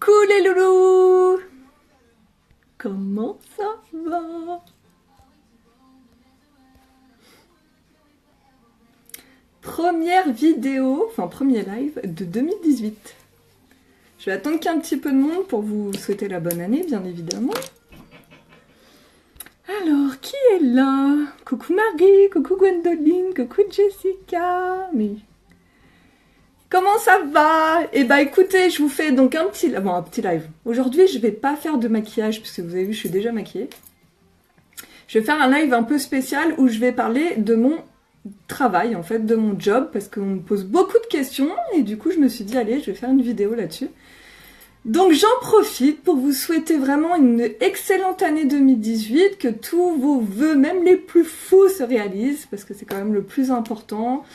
Coucou les loulous! Comment ça va? Première vidéo, enfin premier live de 2018. Je vais attendre qu'il y ait un petit peu de monde pour vous souhaiter la bonne année, bien évidemment. Alors, qui est là? Coucou Marie, coucou Gwendoline, coucou Jessica. Mais comment ça va? Eh ben écoutez, je vous fais donc un petit live. Aujourd'hui, je vais pas faire de maquillage, puisque vous avez vu, je suis déjà maquillée. Je vais faire un live un peu spécial où je vais parler de mon travail, en fait, de mon job, parce qu'on me pose beaucoup de questions, et du coup, je me suis dit, allez, je vais faire une vidéo là-dessus. Donc j'en profite pour vous souhaiter vraiment une excellente année 2018, que tous vos vœux, même les plus fous, se réalisent, parce que c'est quand même le plus important.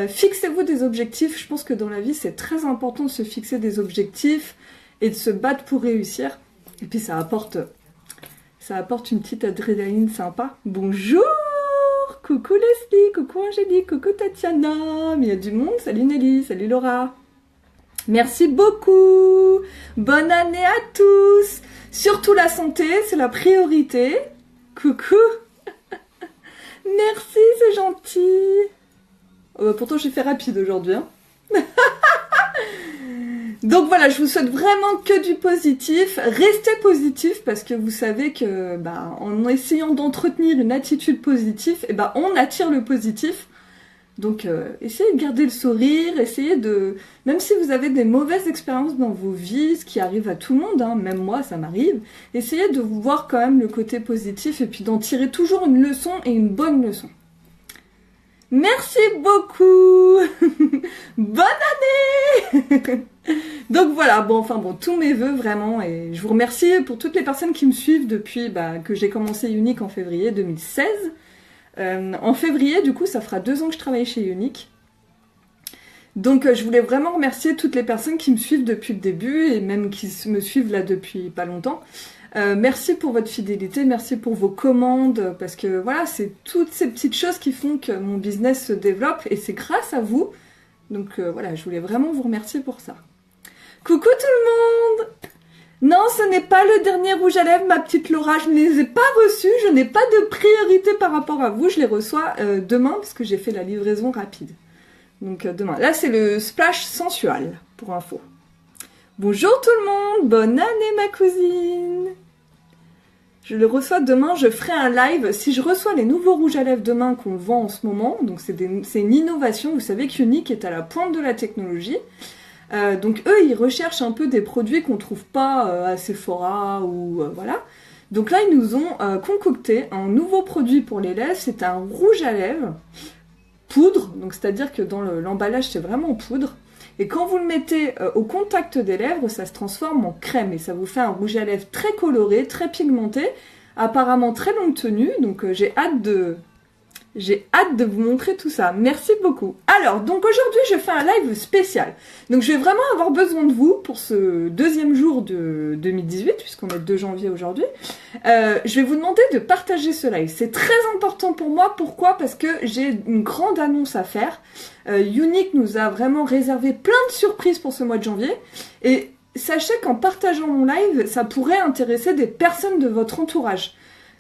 Fixez-vous des objectifs, je pense que dans la vie c'est très important de se fixer des objectifs et de se battre pour réussir. Et puis ça apporte une petite adrénaline sympa. Bonjour! Coucou Leslie, coucou Angélique, coucou Tatiana, mais il y a du monde, salut Nelly, salut Laura. Merci beaucoup. Bonne année à tous. Surtout la santé, c'est la priorité. Coucou. Merci, c'est gentil. Pourtant, j'ai fait rapide aujourd'hui. Hein. Donc voilà, je vous souhaite vraiment que du positif. Restez positif parce que vous savez que en essayant d'entretenir une attitude positive, on attire le positif. Donc, essayez de garder le sourire, essayez de... Même si vous avez des mauvaises expériences dans vos vies, ce qui arrive à tout le monde, hein, même moi, ça m'arrive, essayez de vous voir quand même le côté positif et puis d'en tirer toujours une leçon et une bonne leçon. Merci beaucoup. Bonne année. Donc voilà, tous mes vœux vraiment, et je vous remercie pour toutes les personnes qui me suivent depuis que j'ai commencé Unique en février 2016. En février, du coup, ça fera 2 ans que je travaille chez Unique. Donc, je voulais vraiment remercier toutes les personnes qui me suivent depuis le début et même qui me suivent là depuis pas longtemps. Merci pour votre fidélité, merci pour vos commandes, parce que voilà, c'est toutes ces petites choses qui font que mon business se développe et c'est grâce à vous. Donc voilà, je voulais vraiment vous remercier pour ça. Coucou tout le monde! Non, ce n'est pas le dernier rouge à lèvres, ma petite Laura, je ne les ai pas reçus, je n'ai pas de priorité par rapport à vous, je les reçois demain parce que j'ai fait la livraison rapide. Donc demain. Là, c'est le splash sensual, pour info. Bonjour tout le monde, bonne année ma cousine. Je le reçois demain, je ferai un live. Si je reçois les nouveaux rouges à lèvres demain qu'on vend en ce moment, donc c'est une innovation, vous savez qu'Unique est à la pointe de la technologie. Donc eux, ils recherchent un peu des produits qu'on trouve pas à Sephora ou voilà. Donc là, ils nous ont concocté un nouveau produit pour les lèvres. C'est un rouge à lèvres poudre. Donc c'est-à-dire que dans l'emballage, c'est vraiment poudre. Et quand vous le mettez au contact des lèvres, ça se transforme en crème. Et ça vous fait un rouge à lèvres très coloré, très pigmenté. Apparemment très longue tenue. Donc j'ai hâte de vous montrer tout ça. Merci beaucoup. Alors, donc aujourd'hui, je fais un live spécial. Donc, je vais vraiment avoir besoin de vous pour ce 2e jour de 2018, puisqu'on est le 2 janvier aujourd'hui. Je vais vous demander de partager ce live. C'est très important pour moi. Pourquoi? Parce que j'ai une grande annonce à faire. Unique nous a vraiment réservé plein de surprises pour ce mois de janvier. Et sachez qu'en partageant mon live, ça pourrait intéresser des personnes de votre entourage.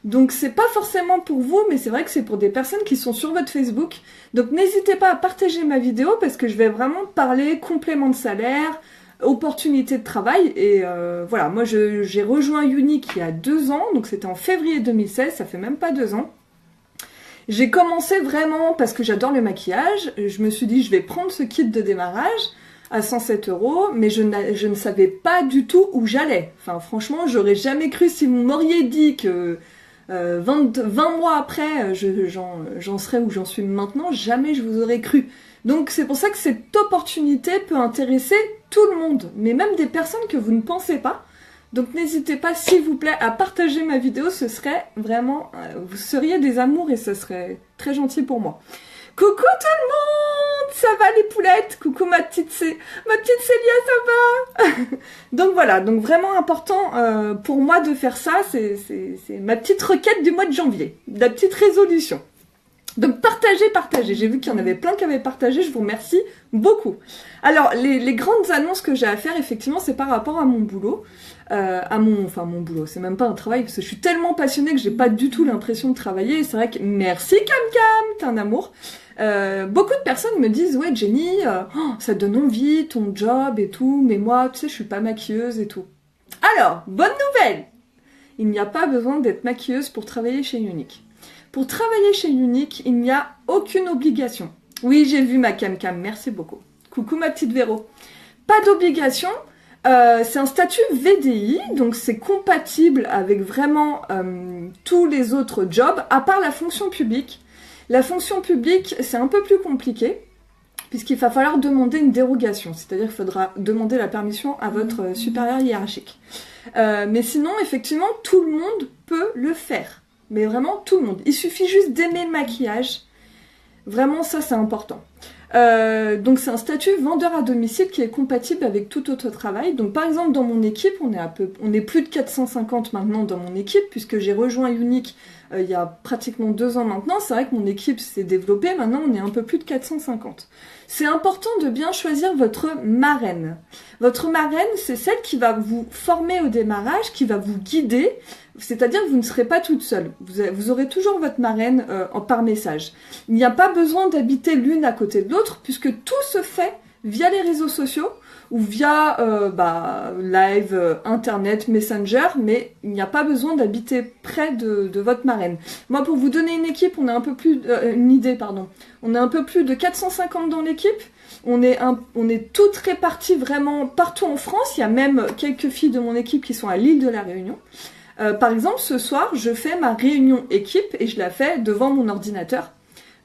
Donc c'est pas forcément pour vous, mais c'est vrai que c'est pour des personnes qui sont sur votre Facebook. Donc n'hésitez pas à partager ma vidéo parce que je vais vraiment parler complément de salaire, opportunité de travail. Et voilà, moi j'ai rejoint Unique il y a 2 ans, donc c'était en février 2016, ça fait même pas 2 ans. J'ai commencé vraiment parce que j'adore le maquillage. Je me suis dit je vais prendre ce kit de démarrage à 107 €, mais je ne savais pas du tout où j'allais. Enfin franchement, j'aurais jamais cru si vous m'auriez dit que 20 mois après, j'en serais où j'en suis maintenant, jamais je vous aurais cru. Donc c'est pour ça que cette opportunité peut intéresser tout le monde, mais même des personnes que vous ne pensez pas. Donc n'hésitez pas, s'il vous plaît, à partager ma vidéo, ce serait vraiment... vous seriez des amours et ce serait très gentil pour moi. Coucou tout le monde! Ça va les poulettes? Coucou ma petite Célia, ça va? Donc voilà, donc vraiment important pour moi de faire ça, c'est ma petite requête du mois de janvier, la petite résolution. Donc partagez. J'ai vu qu'il y en avait plein qui avaient partagé, je vous remercie beaucoup. Alors les grandes annonces que j'ai à faire, effectivement, c'est par rapport à mon boulot. Mon boulot, c'est même pas un travail, parce que je suis tellement passionnée que j'ai pas du tout l'impression de travailler. C'est vrai que merci Cam, t'es un amour. Beaucoup de personnes me disent ouais Jenny, ça te donne envie, ton job et tout, mais moi, tu sais, je suis pas maquilleuse et tout. Alors, bonne nouvelle, il n'y a pas besoin d'être maquilleuse pour travailler chez Younique. Pour travailler chez Younique, il n'y a aucune obligation. Oui, j'ai vu ma Cam, merci beaucoup. Coucou ma petite Véro. Pas d'obligation, c'est un statut VDI, donc c'est compatible avec vraiment tous les autres jobs, à part la fonction publique. La fonction publique, c'est un peu plus compliqué, puisqu'il va falloir demander une dérogation, c'est-à-dire qu'il faudra demander la permission à votre supérieur hiérarchique. Mais sinon, effectivement, tout le monde peut le faire. Mais vraiment tout le monde. Il suffit juste d'aimer le maquillage. Vraiment, ça, c'est important. Donc, c'est un statut vendeur à domicile qui est compatible avec tout autre travail. Donc, par exemple, dans mon équipe, on est plus de 450 maintenant dans mon équipe, puisque j'ai rejoint Younique il y a pratiquement 2 ans maintenant. C'est vrai que mon équipe s'est développée. Maintenant, on est un peu plus de 450. C'est important de bien choisir votre marraine. Votre marraine, c'est celle qui va vous former au démarrage, qui va vous guider. C'est-à-dire que vous ne serez pas toute seule. Vous aurez toujours votre marraine par message. Il n'y a pas besoin d'habiter l'une à côté de l'autre, puisque tout se fait via les réseaux sociaux ou via live, internet, messenger, mais il n'y a pas besoin d'habiter près de votre marraine. Moi, pour vous donner une équipe, on est un peu plus une idée, pardon. On est un peu plus de 450 dans l'équipe. On est toutes réparties vraiment partout en France. Il y a même quelques filles de mon équipe qui sont à l'île de la Réunion. Par exemple, ce soir, je fais ma réunion équipe et je la fais devant mon ordinateur.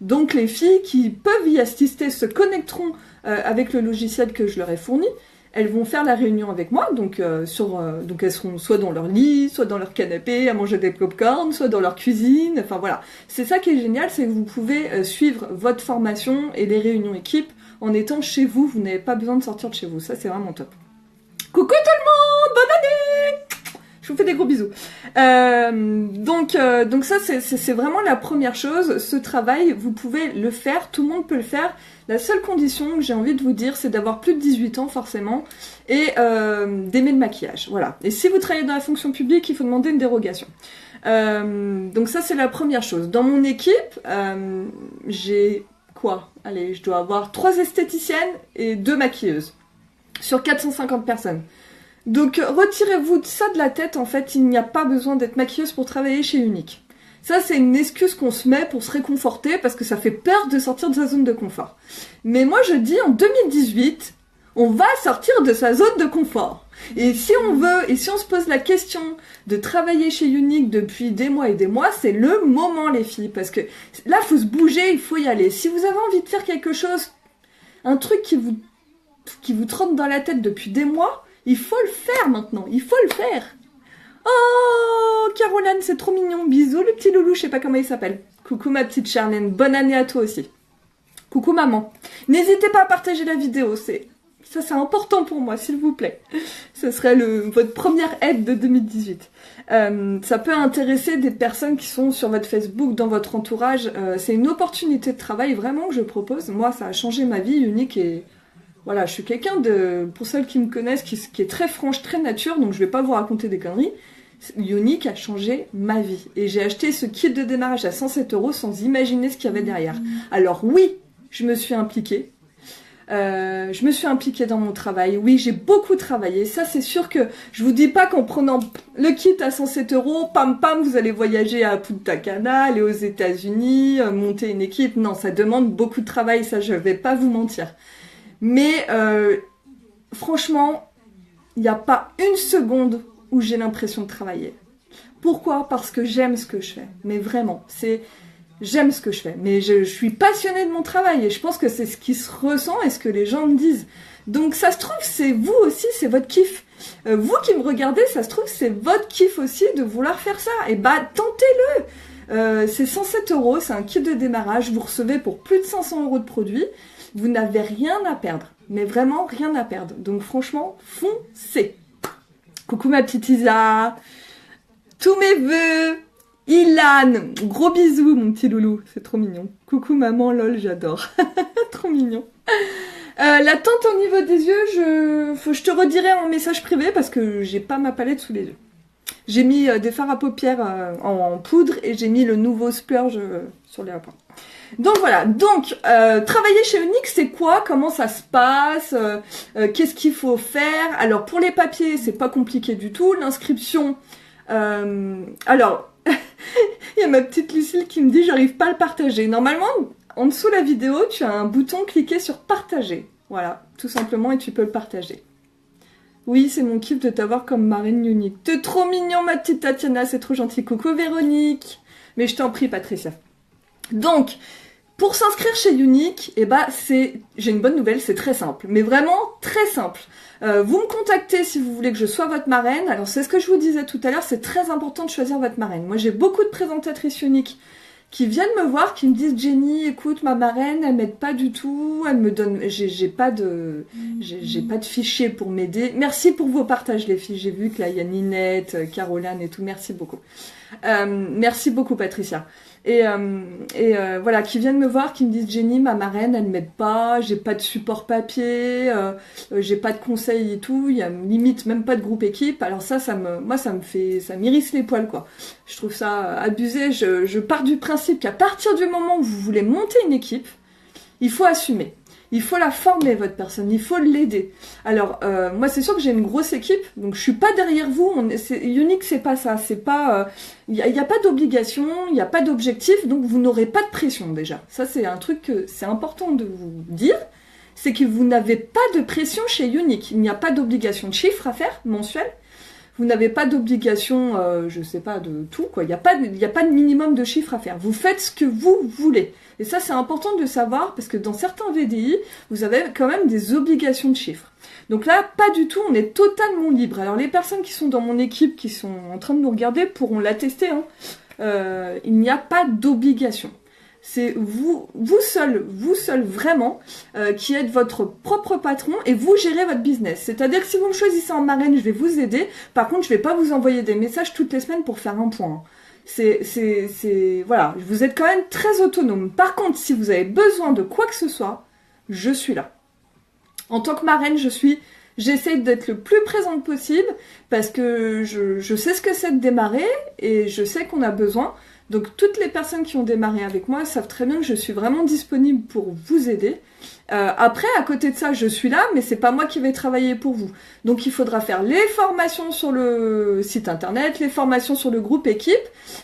Donc les filles qui peuvent y assister se connecteront avec le logiciel que je leur ai fourni. Elles vont faire la réunion avec moi, donc elles seront soit dans leur lit, soit dans leur canapé à manger des pop-corn, soit dans leur cuisine, enfin voilà. C'est ça qui est génial, c'est que vous pouvez suivre votre formation et les réunions équipe en étant chez vous, vous n'avez pas besoin de sortir de chez vous, ça c'est vraiment top. Coucou tout le monde, bonne année! Je vous fais des gros bisous. Donc ça, c'est vraiment la première chose. Ce travail, vous pouvez le faire, tout le monde peut le faire. La seule condition que j'ai envie de vous dire, c'est d'avoir plus de 18 ans forcément et d'aimer le maquillage. Voilà. Et si vous travaillez dans la fonction publique, il faut demander une dérogation. Donc ça, c'est la première chose. Dans mon équipe, j'ai quoi? Allez, je dois avoir 3 esthéticiennes et 2 maquilleuses sur 450 personnes. Donc retirez-vous de ça de la tête, en fait, il n'y a pas besoin d'être maquilleuse pour travailler chez Younique. Ça, c'est une excuse qu'on se met pour se réconforter parce que ça fait peur de sortir de sa zone de confort. Mais moi, je dis en 2018, on va sortir de sa zone de confort. Et si on veut, et si on se pose la question de travailler chez Younique depuis des mois et des mois, c'est le moment, les filles, parce que là, il faut se bouger, il faut y aller. Si vous avez envie de faire quelque chose, un truc qui vous trotte dans la tête depuis des mois, il faut le faire maintenant, il faut le faire. Oh, Caroline, c'est trop mignon. Bisous, le petit loulou, je sais pas comment il s'appelle. Coucou ma petite Charlène, bonne année à toi aussi. Coucou maman. N'hésitez pas à partager la vidéo, c'est important pour moi, s'il vous plaît. Ce serait votre première aide de 2018. Ça peut intéresser des personnes qui sont sur votre Facebook, dans votre entourage. C'est une opportunité de travail vraiment que je propose. Moi, ça a changé ma vie unique et... Voilà, je suis quelqu'un pour celles qui me connaissent, qui est très franche, très nature, donc je vais pas vous raconter des conneries. Younique a changé ma vie. Et j'ai acheté ce kit de démarrage à 107 € sans imaginer ce qu'il y avait derrière. Alors oui, je me suis impliquée. Je me suis impliquée dans mon travail. Oui, j'ai beaucoup travaillé. Ça, c'est sûr que je vous dis pas qu'en prenant le kit à 107 €, pam pam, vous allez voyager à Punta Cana, aller aux États-Unis, monter une équipe. Non, ça demande beaucoup de travail, ça, je vais pas vous mentir. Mais franchement, il n'y a pas une seconde où j'ai l'impression de travailler. Pourquoi? Parce que j'aime ce que je fais. Mais vraiment, j'aime ce que je fais. Mais je suis passionnée de mon travail et je pense que c'est ce qui se ressent et ce que les gens me disent. Donc ça se trouve, c'est vous aussi, c'est votre kiff. Vous qui me regardez, ça se trouve, c'est votre kiff aussi de vouloir faire ça. Et bah, tentez-le. C'est 107 €, c'est un kit de démarrage. Vous recevez pour plus de 500 € de produits. Vous n'avez rien à perdre, mais vraiment rien à perdre. Donc franchement, foncez. Coucou ma petite Isa. Tous mes vœux Ilan, gros bisous mon petit loulou, c'est trop mignon. Coucou maman, lol, j'adore. Trop mignon. La teinte au niveau des yeux, je te redirai en message privé parce que j'ai pas ma palette sous les yeux. J'ai mis des fards à paupières en poudre et j'ai mis le nouveau Splurge sur les lèvres. Donc voilà, donc travailler chez Unique, c'est quoi? Comment ça se passe? Qu'est-ce qu'il faut faire? Alors pour les papiers, c'est pas compliqué du tout. L'inscription, alors il y a ma petite Lucille qui me dit j'arrive pas à le partager. Normalement, en dessous de la vidéo, tu as un bouton cliquer sur partager. Voilà, tout simplement, et tu peux le partager. Oui, c'est mon kiff de t'avoir comme marraine Unique. T'es trop mignon, ma petite Tatiana, c'est trop gentil. Coucou Véronique. Mais je t'en prie, Patricia. Donc, pour s'inscrire chez Unique, eh ben, j'ai une bonne nouvelle, c'est très simple. Mais vraiment très simple. Vous me contactez si vous voulez que je sois votre marraine. Alors, c'est ce que je vous disais tout à l'heure, c'est très important de choisir votre marraine. Moi, j'ai beaucoup de présentatrices Unique qui viennent me voir, qui me disent Jenny, écoute, ma marraine, elle m'aide pas du tout, elle me donne, j'ai pas de fichier pour m'aider. Merci pour vos partages les filles, j'ai vu que là il y a Ninette, Caroline et tout, merci beaucoup. Merci beaucoup Patricia. Et voilà, qui viennent me voir, qui me disent Jenny, ma marraine, elle m'aide pas, j'ai pas de support papier, j'ai pas de conseils et tout, il y a limite même pas de groupe équipe. Alors ça m'irrisse les poils quoi. Je trouve ça abusé. Je pars du principe qu'à partir du moment où vous voulez monter une équipe, il faut assumer. Il faut la former, votre personne. Il faut l'aider. Alors, moi, c'est sûr que j'ai une grosse équipe, donc je suis pas derrière vous. Unique, c'est pas ça. C'est pas. Il y a pas d'obligation, il n'y a pas d'objectif, donc vous n'aurez pas de pression déjà. Ça, c'est un truc que c'est important de vous dire. C'est que vous n'avez pas de pression chez Unique. Il n'y a pas d'obligation de chiffre à faire mensuel. Vous n'avez pas d'obligation, je sais pas, de tout, quoi. Il n'y a pas de minimum de chiffre à faire. Vous faites ce que vous voulez. Et ça, c'est important de le savoir, parce que dans certains VDI, vous avez quand même des obligations de chiffre. Donc là, pas du tout, on est totalement libre. Alors les personnes qui sont dans mon équipe, qui sont en train de nous regarder, pourront l'attester, hein. Il n'y a pas d'obligation. C'est vous seul vraiment, qui êtes votre propre patron et vous gérez votre business. C'est-à-dire que si vous me choisissez en marraine, je vais vous aider. Par contre, je vais pas vous envoyer des messages toutes les semaines pour faire un point. Voilà, vous êtes quand même très autonome. Par contre, si vous avez besoin de quoi que ce soit, je suis là. En tant que marraine, j'essaye d'être le plus présente possible parce que je sais ce que c'est de démarrer et je sais qu'on a besoin. Donc toutes les personnes qui ont démarré avec moi savent très bien que je suis vraiment disponible pour vous aider. Après, à côté de ça, je suis là, mais c'est pas moi qui vais travailler pour vous. Donc il faudra faire les formations sur le site internet, les formations sur le groupe équipe.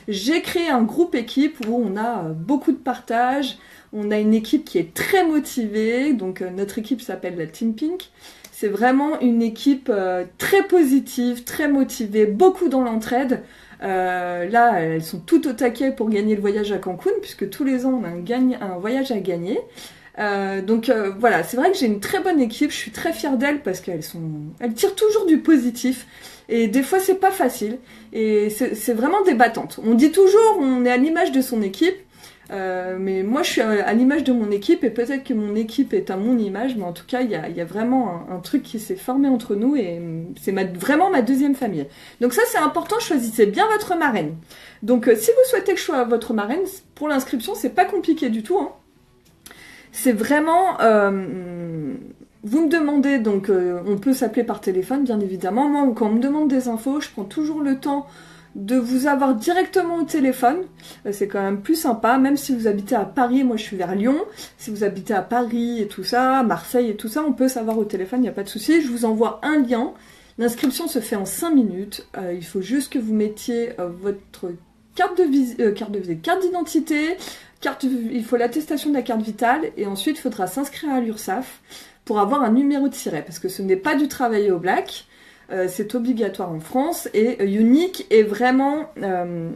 J'ai créé un groupe équipe où on a beaucoup de partage. On a une équipe qui est très motivée. Donc notre équipe s'appelle la Team Pink. C'est vraiment une équipe très positive, très motivée, beaucoup dans l'entraide. Là, elles sont toutes au taquet pour gagner le voyage à Cancun, puisque tous les ans, on a un voyage à gagner. Donc voilà, c'est vrai que j'ai une très bonne équipe, je suis très fière d'elles parce qu'elles tirent toujours du positif. Et des fois, c'est pas facile. Et c'est vraiment débattante. On dit toujours, on est à l'image de son équipe. Mais moi je suis à l'image de mon équipe et peut-être que mon équipe est à mon image, mais en tout cas il y a vraiment un truc qui s'est formé entre nous et c'est vraiment ma deuxième famille. Donc ça c'est important, choisissez bien votre marraine. Donc si vous souhaitez que je sois votre marraine, pour l'inscription c'est pas compliqué du tout, hein. C'est vraiment vous me demandez, donc on peut s'appeler par téléphone bien évidemment. Moi quand on me demande des infos, je prends toujours le temps de vous avoir directement au téléphone, c'est quand même plus sympa, même si vous habitez à Paris, moi je suis vers Lyon, si vous habitez à Paris et tout ça, Marseille et tout ça, on peut savoir au téléphone, il n'y a pas de souci, je vous envoie un lien, l'inscription se fait en 5 minutes, il faut juste que vous mettiez votre carte d'identité, il faut l'attestation de la carte vitale, et ensuite il faudra s'inscrire à l'URSSAF pour avoir un numéro de siret, parce que ce n'est pas du travail au black. C'est obligatoire en France et Unique est vraiment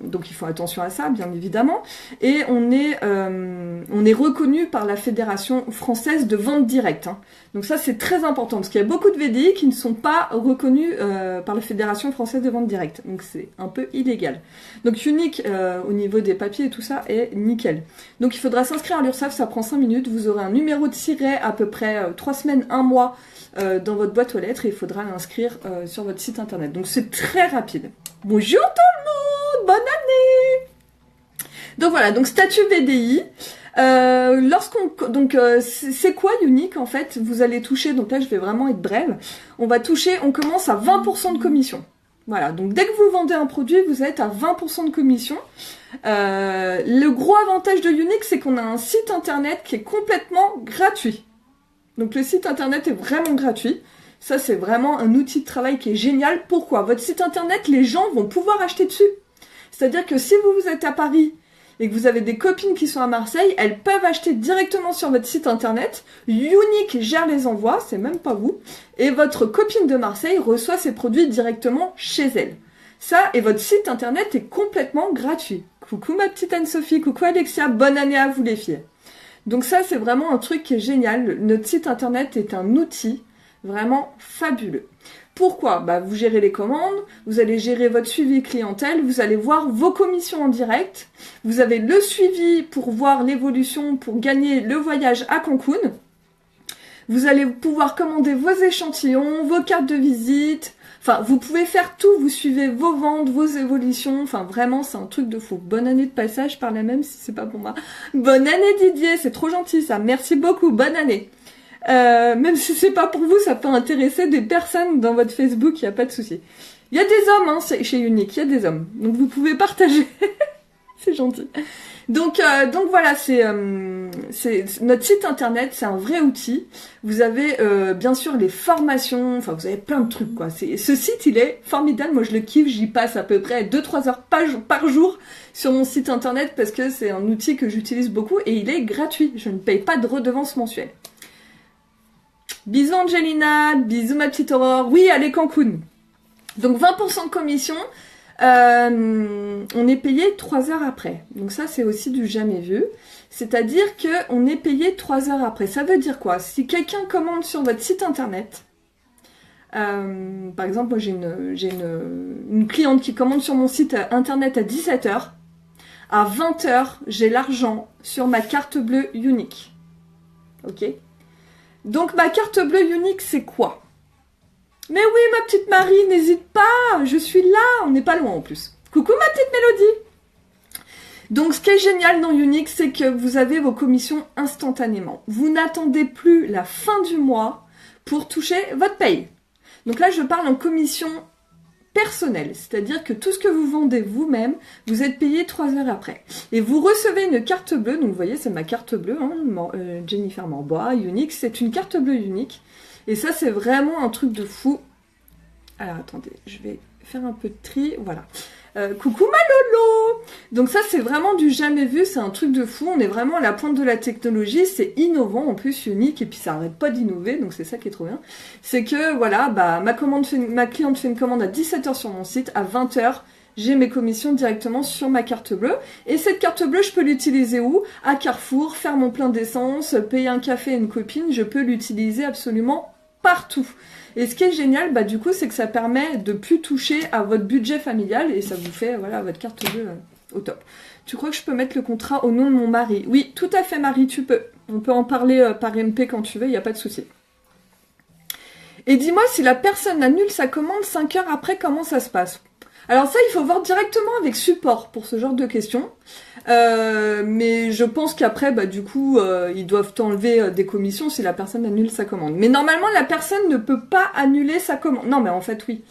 donc il faut attention à ça bien évidemment et on est reconnu par la Fédération française de vente directe, hein. Donc ça c'est très important parce qu'il y a beaucoup de VDI qui ne sont pas reconnus par la Fédération française de vente directe, donc c'est un peu illégal. Donc Unique au niveau des papiers et tout ça est nickel. Donc il faudra s'inscrire à l'URSSAF, ça prend 5 minutes, vous aurez un numéro de siret à peu près 3 semaines, 1 mois dans votre boîte aux lettres et il faudra l'inscrire sur votre site internet. Donc c'est très rapide. Bonjour tout le monde, bonne année! Donc voilà, donc statut VDI. C'est quoi Unique en fait? Vous allez toucher, donc là je vais vraiment être brève, on commence à 20% de commission. Voilà, donc dès que vous vendez un produit, vous êtes à 20% de commission. Le gros avantage de Unique, c'est qu'on a un site internet qui est complètement gratuit. Donc le site internet est vraiment gratuit. Ça c'est vraiment un outil de travail qui est génial. Pourquoi? Votre site internet, les gens vont pouvoir acheter dessus. C'est-à-dire que si vous êtes à Paris et que vous avez des copines qui sont à Marseille, elles peuvent acheter directement sur votre site internet. Unique gère les envois, c'est même pas vous. Et votre copine de Marseille reçoit ses produits directement chez elle. Ça, et votre site internet est complètement gratuit. Coucou ma petite Anne-Sophie, coucou Alexia, bonne année à vous les filles. Donc ça, c'est vraiment un truc qui est génial. Notre site internet est un outil vraiment fabuleux. Pourquoi? Bah, vous gérez les commandes, vous allez gérer votre suivi clientèle, vous allez voir vos commissions en direct, vous avez le suivi pour voir l'évolution, pour gagner le voyage à Cancun. Vous allez pouvoir commander vos échantillons, vos cartes de visite. Enfin, vous pouvez faire tout, vous suivez vos ventes, vos évolutions. Enfin, vraiment, c'est un truc de fou. Bonne année de passage par là même si c'est pas pour moi. Bonne année Didier, c'est trop gentil ça. Merci beaucoup, bonne année. Même si c'est pas pour vous, ça peut intéresser des personnes dans votre Facebook, il n'y a pas de souci. Il y a des hommes chez Unique, il y a des hommes. Donc vous pouvez partager. C'est gentil. Donc voilà, c'est notre site internet, c'est un vrai outil. Vous avez bien sûr les formations, enfin vous avez plein de trucs quoi. Ce site il est formidable, moi je le kiffe, j'y passe à peu près 2-3 heures par jour sur mon site internet parce que c'est un outil que j'utilise beaucoup et il est gratuit. Je ne paye pas de redevance mensuelle. Bisous Angelina, bisous ma petite Aurore. Oui, allez Cancun. Donc 20% de commission, on est payé 3 heures après. Donc ça c'est aussi du jamais vu. C'est-à-dire qu'on est payé 3 heures après. Ça veut dire quoi? Si quelqu'un commande sur votre site internet, par exemple moi j'ai une cliente qui commande sur mon site internet à 17h, à 20h j'ai l'argent sur ma carte bleue Unique. Ok? Donc ma carte bleue Unique, c'est quoi? Mais oui, ma petite Marie, n'hésite pas, je suis là, on n'est pas loin en plus. Coucou ma petite Mélodie. Donc ce qui est génial dans Unique, c'est que vous avez vos commissions instantanément. Vous n'attendez plus la fin du mois pour toucher votre paye. Donc là, je parle en commission personnelle, c'est-à-dire que tout ce que vous vendez vous-même, vous êtes payé 3 heures après. Et vous recevez une carte bleue, donc vous voyez, c'est ma carte bleue, hein, Jennifer Morbois, Unique, c'est une carte bleue Unique. Et ça, c'est vraiment un truc de fou. Alors, attendez, je vais faire un peu de tri, voilà. Coucou ma Lolo! Donc ça, c'est vraiment du jamais vu, c'est un truc de fou, on est vraiment à la pointe de la technologie, c'est innovant, en plus Unique, et puis ça arrête pas d'innover, donc c'est ça qui est trop bien. C'est que, voilà, bah, ma cliente fait une commande à 17h sur mon site, à 20h, j'ai mes commissions directement sur ma carte bleue. Et cette carte bleue, je peux l'utiliser où? À Carrefour, faire mon plein d'essence, payer un café à une copine, je peux l'utiliser absolument partout. Et ce qui est génial, bah du coup, c'est que ça permet de plus toucher à votre budget familial et ça vous fait, voilà, votre carte bleue au top. Tu crois que je peux mettre le contrat au nom de mon mari? Oui, tout à fait, Marie, tu peux. On peut en parler par MP quand tu veux, il n'y a pas de souci. Et dis-moi, si la personne annule sa commande 5 heures après, comment ça se passe? Alors ça, il faut voir directement avec support pour ce genre de questions. Mais je pense qu'après, bah, du coup, ils doivent t'enlever des commissions si la personne annule sa commande. Mais normalement, la personne ne peut pas annuler sa commande. Non, mais en fait, oui.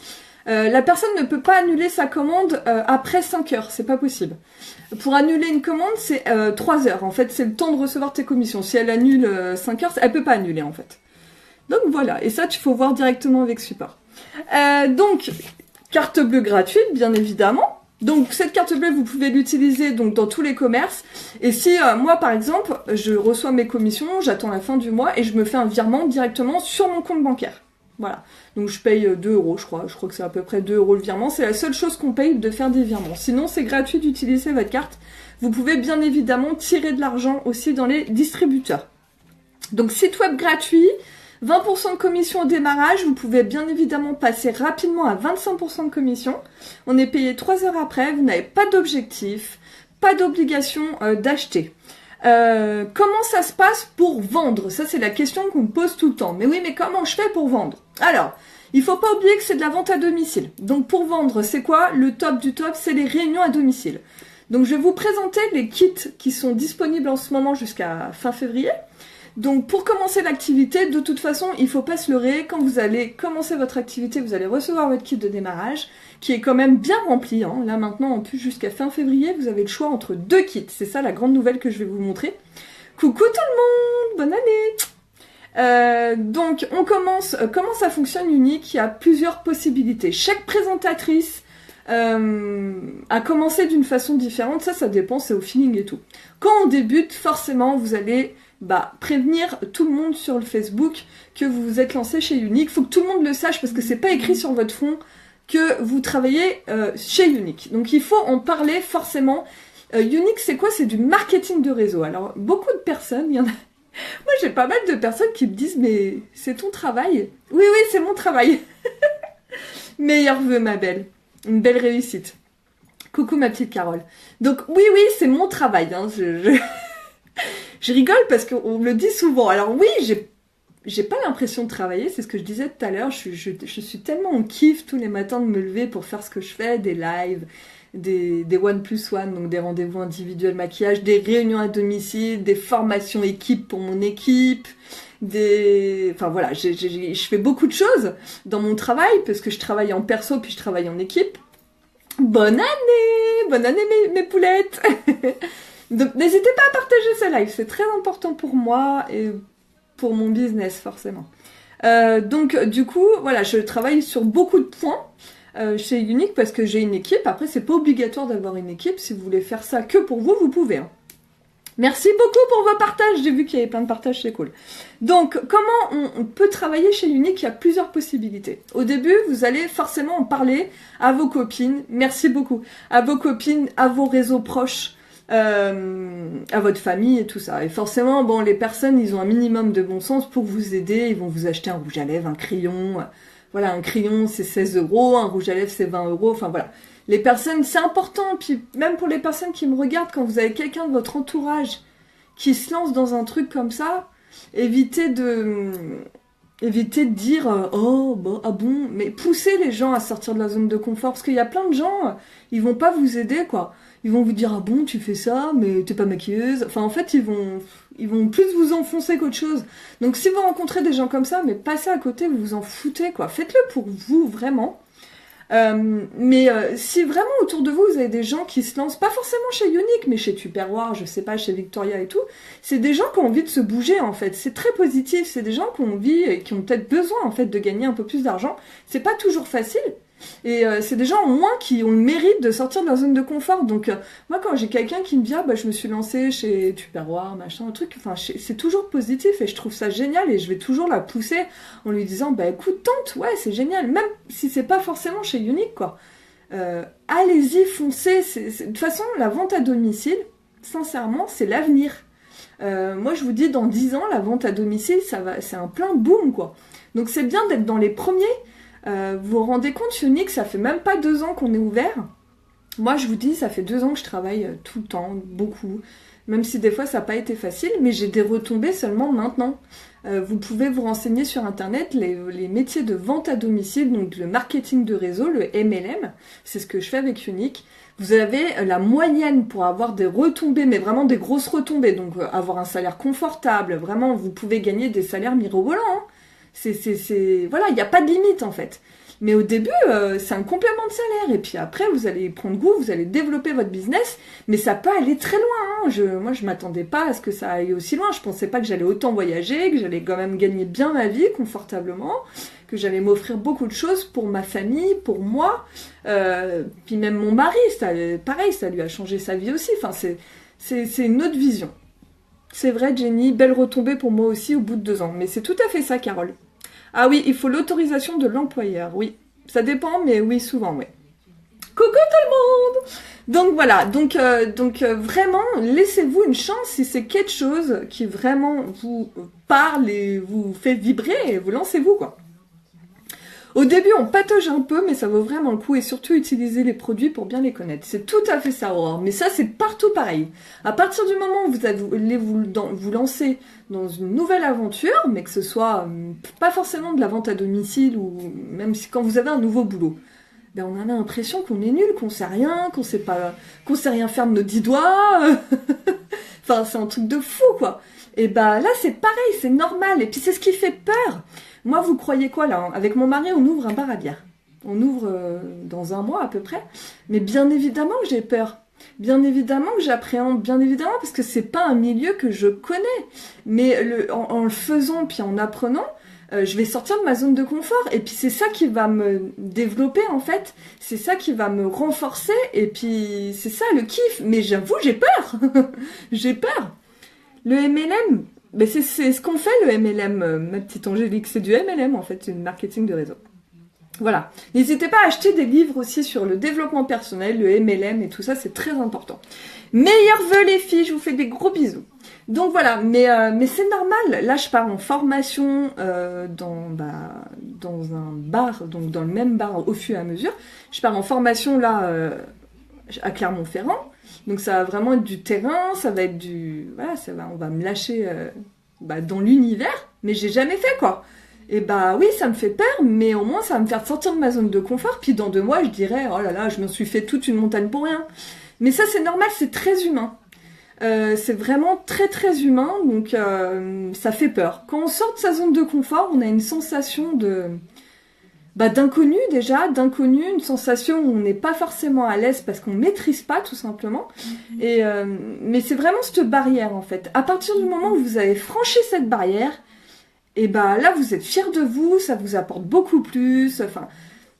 La personne ne peut pas annuler sa commande après 5 heures. C'est pas possible. Pour annuler une commande, c'est 3 heures. En fait, c'est le temps de recevoir tes commissions. Si elle annule 5 heures, elle peut pas annuler, en fait. Donc voilà. Et ça, il faut voir directement avec support. Donc... Carte bleue gratuite, bien évidemment. Donc cette carte bleue, vous pouvez l'utiliser donc dans tous les commerces. Et si moi, par exemple, je reçois mes commissions, j'attends la fin du mois et je me fais un virement directement sur mon compte bancaire. Voilà. Donc je paye 2 €, je crois. Je crois que c'est à peu près 2 € le virement. C'est la seule chose qu'on paye de faire des virements. Sinon, c'est gratuit d'utiliser votre carte. Vous pouvez bien évidemment tirer de l'argent aussi dans les distributeurs. Donc site web gratuit. 20% de commission au démarrage, vous pouvez bien évidemment passer rapidement à 25% de commission. On est payé 3 heures après, vous n'avez pas d'objectif, pas d'obligation d'acheter. Comment ça se passe pour vendre? Ça, c'est la question qu'on me pose tout le temps. Mais oui, mais comment je fais pour vendre? Alors, il faut pas oublier que c'est de la vente à domicile. Donc pour vendre, c'est quoi? Le top du top, c'est les réunions à domicile. Donc je vais vous présenter les kits qui sont disponibles en ce moment jusqu'à fin février. Donc pour commencer l'activité, de toute façon, il ne faut pas se leurrer. Quand vous allez commencer votre activité, vous allez recevoir votre kit de démarrage, qui est quand même bien rempli. Hein. Là maintenant, en plus jusqu'à fin février, vous avez le choix entre 2 kits. C'est ça la grande nouvelle que je vais vous montrer. Coucou tout le monde, bonne année. Donc on commence, comment ça fonctionne Unique? Il y a plusieurs possibilités. Chaque présentatrice a commencé d'une façon différente, ça dépend, c'est au feeling et tout. Quand on débute, forcément, vous allez prévenir tout le monde sur le Facebook que vous vous êtes lancé chez Unique. Il faut que tout le monde le sache parce que c'est pas écrit sur votre fond que vous travaillez chez Unique. Donc il faut en parler forcément. Unique, c'est quoi? C'est du marketing de réseau. Alors beaucoup de personnes, il y en a... Moi j'ai pas mal de personnes qui me disent mais c'est ton travail? Oui, c'est mon travail. Meilleurs vœux ma belle. Une belle réussite. Coucou ma petite Carole. Donc oui, c'est mon travail. Hein. Je rigole parce qu'on me le dit souvent. Alors oui, j'ai pas l'impression de travailler, c'est ce que je disais tout à l'heure. Je suis tellement en kiff tous les matins de me lever pour faire ce que je fais, des lives, des 1+1, donc des rendez-vous individuels maquillage, des réunions à domicile, des formations équipe pour mon équipe, enfin voilà, je fais beaucoup de choses dans mon travail parce que je travaille en perso puis je travaille en équipe. Bonne année mes poulettes. Donc n'hésitez pas à partager ce live, c'est très important pour moi et pour mon business forcément. Donc du coup, voilà, je travaille sur beaucoup de points chez Unique parce que j'ai une équipe. Après, c'est pas obligatoire d'avoir une équipe. Si vous voulez faire ça que pour vous, vous pouvez. Hein. Merci beaucoup pour vos partages. J'ai vu qu'il y avait plein de partages, c'est cool. Donc, comment on peut travailler chez Unique? Il y a plusieurs possibilités. Au début, vous allez forcément en parler à vos copines. Merci beaucoup. À vos copines, à vos réseaux proches. À votre famille et tout ça. Et forcément, bon, les personnes, ils ont un minimum de bon sens pour vous aider. Ils vont vous acheter un rouge à lèvres, un crayon. Voilà, un crayon, c'est 16 €, un rouge à lèvres, c'est 20 €. Enfin, voilà. Les personnes, c'est important. Puis, même pour les personnes qui me regardent, quand vous avez quelqu'un de votre entourage qui se lance dans un truc comme ça, évitez de dire ah bon, mais poussez les gens à sortir de la zone de confort. Parce qu'il y a plein de gens, ils vont pas vous aider, quoi. Ils vont vous dire ah bon tu fais ça mais t'es pas maquilleuse. Enfin en fait ils vont plus vous enfoncer qu'autre chose. Donc si vous rencontrez des gens comme ça, mais passez à côté, vous vous en foutez quoi. Faites-le pour vous vraiment. Si vraiment autour de vous vous avez des gens qui se lancent, pas forcément chez Unique, mais chez Tupperware, je sais pas, chez Victoria et tout, c'est des gens qui ont envie de se bouger en fait. C'est très positif. C'est des gens qui ont envie et qui ont peut-être besoin en fait de gagner un peu plus d'argent. C'est pas toujours facile. Et c'est des gens au moins qui ont le mérite de sortir de leur zone de confort. Donc moi quand j'ai quelqu'un qui me dit ah bah je me suis lancée chez Tupperware, machin, un truc, enfin c'est toujours positif et je trouve ça génial et je vais toujours la pousser en lui disant bah écoute tente, ouais c'est génial, même si c'est pas forcément chez Unique quoi. Allez-y, foncez, de toute façon la vente à domicile, sincèrement c'est l'avenir. Moi je vous dis dans 10 ans la vente à domicile c'est un plein boom quoi. Donc c'est bien d'être dans les premiers. Vous vous rendez compte, Unique, ça fait même pas 2 ans qu'on est ouvert. Moi, je vous dis, ça fait 2 ans que je travaille tout le temps, beaucoup. Même si des fois, ça n'a pas été facile, mais j'ai des retombées seulement maintenant. Vous pouvez vous renseigner sur Internet, les métiers de vente à domicile, donc le marketing de réseau, le MLM. C'est ce que je fais avec Unique. Vous avez la moyenne pour avoir des retombées, mais vraiment des grosses retombées. Donc, avoir un salaire confortable. Vraiment, vous pouvez gagner des salaires mirobolants, hein. Voilà, il n'y a pas de limite en fait. Mais au début, c'est un complément de salaire. Et puis après, vous allez prendre goût, vous allez développer votre business. Mais ça peut aller très loin. Hein. Moi, je m'attendais pas à ce que ça aille aussi loin. Je pensais pas que j'allais autant voyager, que j'allais quand même gagner bien ma vie confortablement, que j'allais m'offrir beaucoup de choses pour ma famille, pour moi. Puis même mon mari, pareil, ça lui a changé sa vie aussi. Enfin, c'est une autre vision. C'est vrai, Jenny, belle retombée pour moi aussi au bout de 2 ans. Mais c'est tout à fait ça, Carole. Ah oui, il faut l'autorisation de l'employeur, oui. Ça dépend, mais oui, souvent, oui. Coucou tout le monde! Donc voilà, donc vraiment, laissez-vous une chance si c'est quelque chose qui vraiment vous parle et vous fait vibrer, vous lancez-vous, quoi. Au début, on patauge un peu, mais ça vaut vraiment le coup. Et surtout, utilisez les produits pour bien les connaître. C'est tout à fait ça, Aurore. Mais ça, c'est partout pareil. À partir du moment où vous allez vous lancer dans une nouvelle aventure, mais que ce soit pas forcément de la vente à domicile ou même si quand vous avez un nouveau boulot. ben on a l'impression qu'on est nul, qu'on sait rien, qu'on sait rien faire de nos 10 doigts. Enfin, c'est un truc de fou, quoi. Et bah là, c'est pareil, c'est normal. Et puis c'est ce qui fait peur. Moi, vous croyez quoi là, hein? Avec mon mari, on ouvre un bar à bière. On ouvre dans un mois à peu près. Mais bien évidemment que j'ai peur. Bien évidemment que j'appréhende, bien évidemment, parce que c'est pas un milieu que je connais. Mais en le faisant, puis en apprenant, je vais sortir de ma zone de confort. Et puis c'est ça qui va me développer en fait. C'est ça qui va me renforcer. Et puis c'est ça le kiff. Mais j'avoue, j'ai peur. J'ai peur. Le MLM, ben c'est ce qu'on fait le MLM, ma petite Angélique. C'est du MLM en fait, c'est du marketing de réseau. Voilà. N'hésitez pas à acheter des livres aussi sur le développement personnel, le MLM et tout ça, c'est très important. Meilleurs vœux les filles, je vous fais des gros bisous. Donc voilà, mais c'est normal. Là, je pars en formation dans un bar, donc dans le même bar au fur et à mesure. Je pars en formation là à Clermont-Ferrand. Donc ça va vraiment être du terrain, ça va être on va me lâcher dans l'univers, mais j'ai jamais fait quoi. Et bah oui, ça me fait peur, mais au moins ça va me faire sortir de ma zone de confort. Puis dans 2 mois, je dirais, oh là là, je me suis fait toute une montagne pour rien. Mais ça, c'est normal, c'est très humain. C'est vraiment très très humain, donc ça fait peur. Quand on sort de sa zone de confort, on a une sensation d'inconnu déjà, une sensation où on n'est pas forcément à l'aise parce qu'on maîtrise pas tout simplement. Mais c'est vraiment cette barrière en fait. À partir du moment où vous avez franchi cette barrière, et bah là vous êtes fiers de vous, ça vous apporte beaucoup plus. Enfin,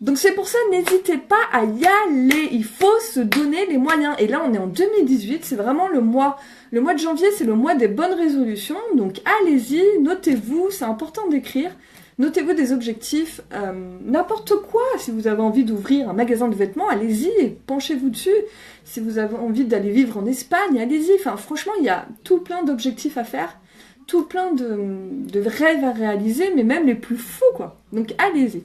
donc c'est pour ça, n'hésitez pas à y aller. Il faut se donner les moyens. Et là on est en 2018, c'est vraiment le mois de janvier, c'est le mois des bonnes résolutions. Donc allez-y, notez-vous, c'est important d'écrire. Notez-vous des objectifs, n'importe quoi. Si vous avez envie d'ouvrir un magasin de vêtements, allez-y, penchez-vous dessus. Si vous avez envie d'aller vivre en Espagne, allez-y. Enfin, franchement, il y a tout plein d'objectifs à faire, tout plein de rêves à réaliser, mais même les plus fous, quoi. Donc, allez-y.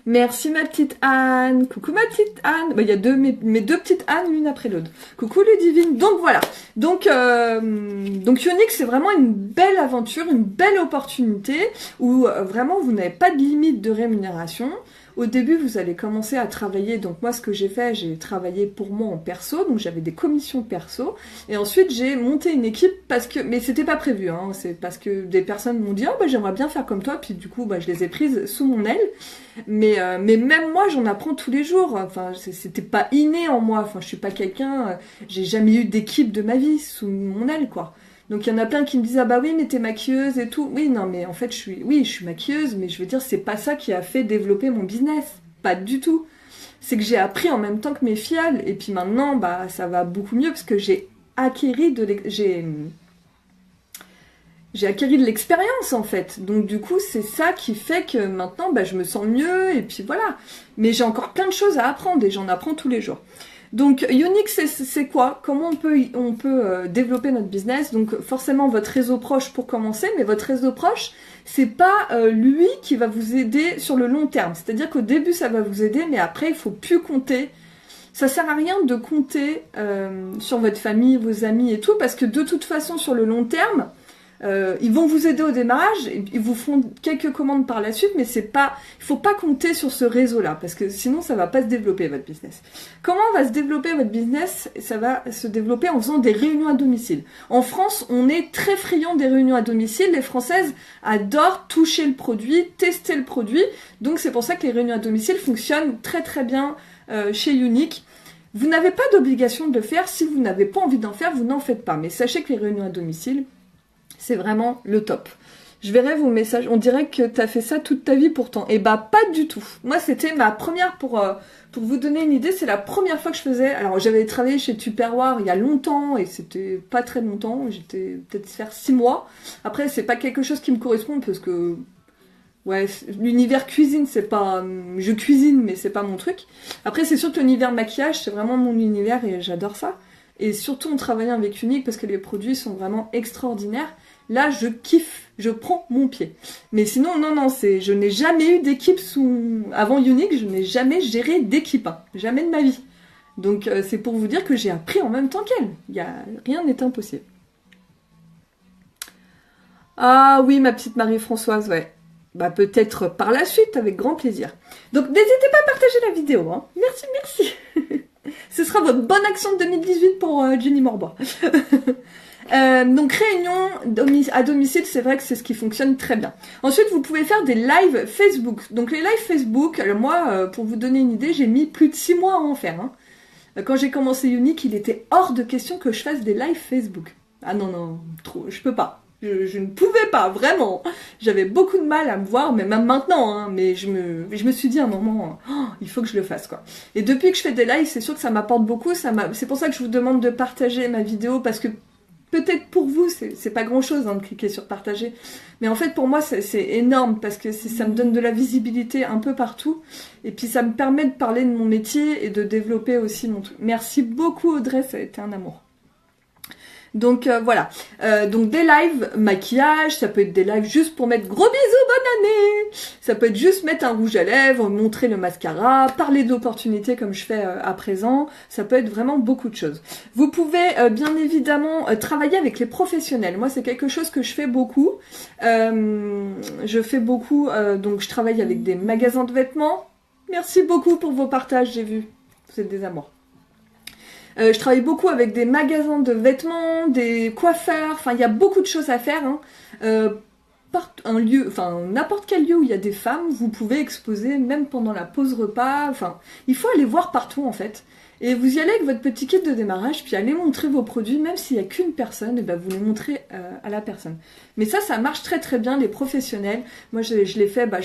Merci ma petite Anne. Coucou ma petite Anne. Il y a mes 2 petites Annes l'une après l'autre. Coucou Ludivine. Donc voilà. Donc Yonex, c'est vraiment une belle aventure, une belle opportunité où vraiment vous n'avez pas de limite de rémunération. Au début, vous allez commencer à travailler. Donc moi, ce que j'ai fait, j'ai travaillé pour moi en perso. Donc j'avais des commissions perso. Et ensuite, j'ai monté une équipe mais c'était pas prévu. Hein, c'est parce que des personnes m'ont dit, oh j'aimerais bien faire comme toi. Puis du coup, je les ai prises sous mon aile. Mais même moi, j'en apprends tous les jours. Enfin, c'était pas inné en moi. Enfin, je suis pas quelqu'un. J'ai jamais eu d'équipe de ma vie sous mon aile, quoi. Donc il y en a plein qui me disent, ah bah oui, mais t'es maquilleuse et tout. Oui, non, mais en fait, je suis maquilleuse, mais je veux dire, c'est pas ça qui a fait développer mon business. Pas du tout. C'est que j'ai appris en même temps que mes filles, et puis maintenant, ça va beaucoup mieux parce que j'ai acquéri de l'expérience, en fait. Donc du coup, c'est ça qui fait que maintenant, je me sens mieux, et puis voilà. Mais j'ai encore plein de choses à apprendre, et j'en apprends tous les jours. Donc Yonex, c'est quoi? Comment on peut développer notre business? Donc forcément votre réseau proche pour commencer, mais votre réseau proche, c'est pas lui qui va vous aider sur le long terme. C'est-à-dire qu'au début ça va vous aider, mais après il faut plus compter. Ça sert à rien de compter sur votre famille, vos amis et tout, parce que de toute façon sur le long terme, ils vont vous aider au démarrage, ils vous feront quelques commandes par la suite, mais il faut pas compter sur ce réseau-là, parce que sinon ça va pas se développer votre business. Comment va se développer votre business? Ça va se développer en faisant des réunions à domicile. En France, on est très friand des réunions à domicile. Les Françaises adorent toucher le produit, tester le produit. Donc c'est pour ça que les réunions à domicile fonctionnent très très bien chez Yonex. Vous n'avez pas d'obligation de le faire. Si vous n'avez pas envie d'en faire, vous n'en faites pas. Mais sachez que les réunions à domicile, c'est vraiment le top. Je verrai vos messages. On dirait que tu as fait ça toute ta vie pourtant. Et pas du tout. Moi, c'était ma première, pour vous donner une idée, c'est la première fois que je faisais. Alors, j'avais travaillé chez Tupperware il y a longtemps, et c'était pas très longtemps. J'étais peut-être faire 6 mois. Après, c'est pas quelque chose qui me correspond, parce que, ouais, l'univers cuisine, c'est pas... Je cuisine, mais c'est pas mon truc. Après, c'est sûr que l'univers maquillage, c'est vraiment mon univers, et j'adore ça. Et surtout en travaillant avec Yonex, parce que les produits sont vraiment extraordinaires. Là, je kiffe, je prends mon pied. Mais sinon, non, je n'ai jamais eu d'équipe avant Yonex, je n'ai jamais géré d'équipe, hein. Jamais de ma vie. Donc, c'est pour vous dire que j'ai appris en même temps qu'elle. Rien n'est impossible. Ah oui, ma petite Marie-Françoise, ouais. bah, peut-être par la suite, avec grand plaisir. Donc n'hésitez pas à partager la vidéo. Hein. Merci, merci. Ce sera votre bonne action de 2018 pour Jenny Morbois. Donc réunion à domicile, c'est vrai que c'est ce qui fonctionne très bien. Ensuite, vous pouvez faire des lives Facebook. Donc les lives Facebook, alors moi, pour vous donner une idée, j'ai mis plus de 6 mois à en faire. Hein. Quand j'ai commencé Unique, il était hors de question que je fasse des lives Facebook. Ah non, non, trop, je peux pas. Je ne pouvais pas, vraiment. J'avais beaucoup de mal à me voir, mais même maintenant, hein, mais je me suis dit à un moment, oh, il faut que je le fasse, quoi. Et depuis que je fais des lives, c'est sûr que ça m'apporte beaucoup. C'est pour ça que je vous demande de partager ma vidéo, parce que peut-être pour vous, c'est pas grand-chose hein, de cliquer sur partager. Mais en fait, pour moi, c'est énorme, parce que ça me donne de la visibilité un peu partout. Et puis, ça me permet de parler de mon métier et de développer aussi mon truc. Merci beaucoup, Audrey, ça a été un amour. Donc voilà, donc des lives maquillage, ça peut être des lives juste pour mettre gros bisous, bonne année, ça peut être juste mettre un rouge à lèvres, montrer le mascara, parler d'opportunités comme je fais à présent, ça peut être vraiment beaucoup de choses. Vous pouvez bien évidemment travailler avec les professionnels, moi c'est quelque chose que je fais beaucoup, donc je travaille avec des magasins de vêtements, merci beaucoup pour vos partages, j'ai vu, vous êtes des amours. Je travaille beaucoup avec des magasins de vêtements, des coiffeurs, enfin il y a beaucoup de choses à faire. Hein. N'importe quel lieu où il y a des femmes, vous pouvez exposer même pendant la pause repas. Enfin, il faut aller voir partout en fait. Et vous y allez avec votre petit kit de démarrage, puis allez montrer vos produits, même s'il n'y a qu'une personne, et ben vous les montrez à la personne. Mais ça marche très très bien, les professionnels. Moi, je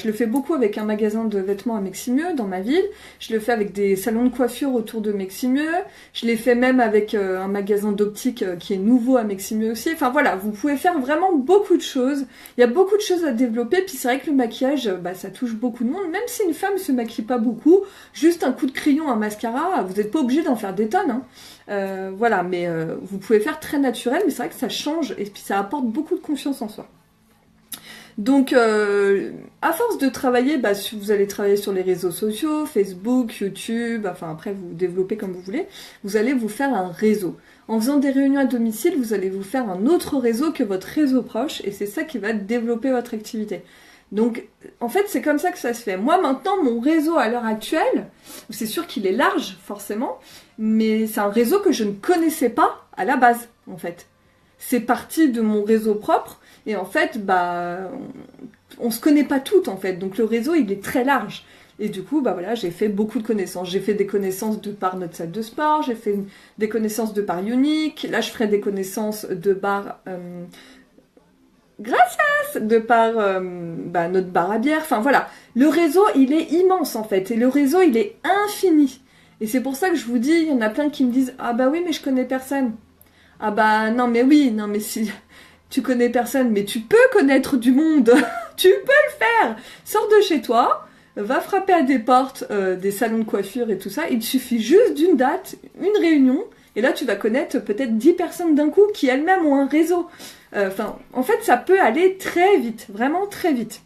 le fais beaucoup avec un magasin de vêtements à Meximieux, dans ma ville. Je le fais avec des salons de coiffure autour de Meximieux. Je l'ai fait même avec un magasin d'optique qui est nouveau à Meximieux aussi. Enfin voilà, vous pouvez faire vraiment beaucoup de choses. Il y a beaucoup de choses à développer, puis c'est vrai que le maquillage, ça touche beaucoup de monde. Même si une femme se maquille pas beaucoup, juste un coup de crayon, un mascara, vous n'êtes pas obligé d'en faire des tonnes. Hein. Voilà, mais vous pouvez faire très naturel, mais c'est vrai que ça change et puis ça apporte beaucoup de confiance en soi. Donc, à force de travailler, vous allez travailler sur les réseaux sociaux, Facebook, YouTube, enfin après vous développez comme vous voulez, vous allez vous faire un réseau. En faisant des réunions à domicile, vous allez vous faire un autre réseau que votre réseau proche et c'est ça qui va développer votre activité. Donc, en fait, c'est comme ça que ça se fait. Moi, maintenant, mon réseau à l'heure actuelle, c'est sûr qu'il est large, forcément, mais c'est un réseau que je ne connaissais pas à la base, en fait. C'est parti de mon réseau propre, et en fait, on se connaît pas toutes, en fait. Donc, le réseau, il est très large. Et du coup, voilà, j'ai fait beaucoup de connaissances. J'ai fait des connaissances de par notre salle de sport, j'ai fait des connaissances de par Unique. Là, je ferai des connaissances de par... gracias de par notre bar à bière, enfin voilà, le réseau il est immense en fait, et le réseau il est infini, et c'est pour ça que je vous dis, il y en a plein qui me disent, ah bah oui mais je connais personne, ah bah non mais oui, non mais si tu connais personne, mais tu peux connaître du monde, tu peux le faire, sors de chez toi, va frapper à des portes des salons de coiffure et tout ça, il te suffit juste d'une date, une réunion, et là tu vas connaître peut-être 10 personnes d'un coup qui elles-mêmes ont un réseau. En fait, ça peut aller très vite, vraiment très vite.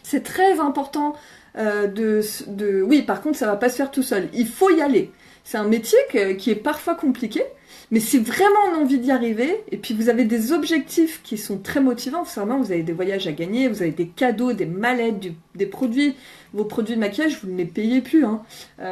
C'est très important Oui, par contre, ça va pas se faire tout seul. Il faut y aller. C'est un métier qui est parfois compliqué, mais si vraiment on a envie d'y arriver, et puis vous avez des objectifs qui sont très motivants, vraiment, vous avez des voyages à gagner, vous avez des cadeaux, des mallettes, des produits, vos produits de maquillage, vous ne les payez plus. Hein.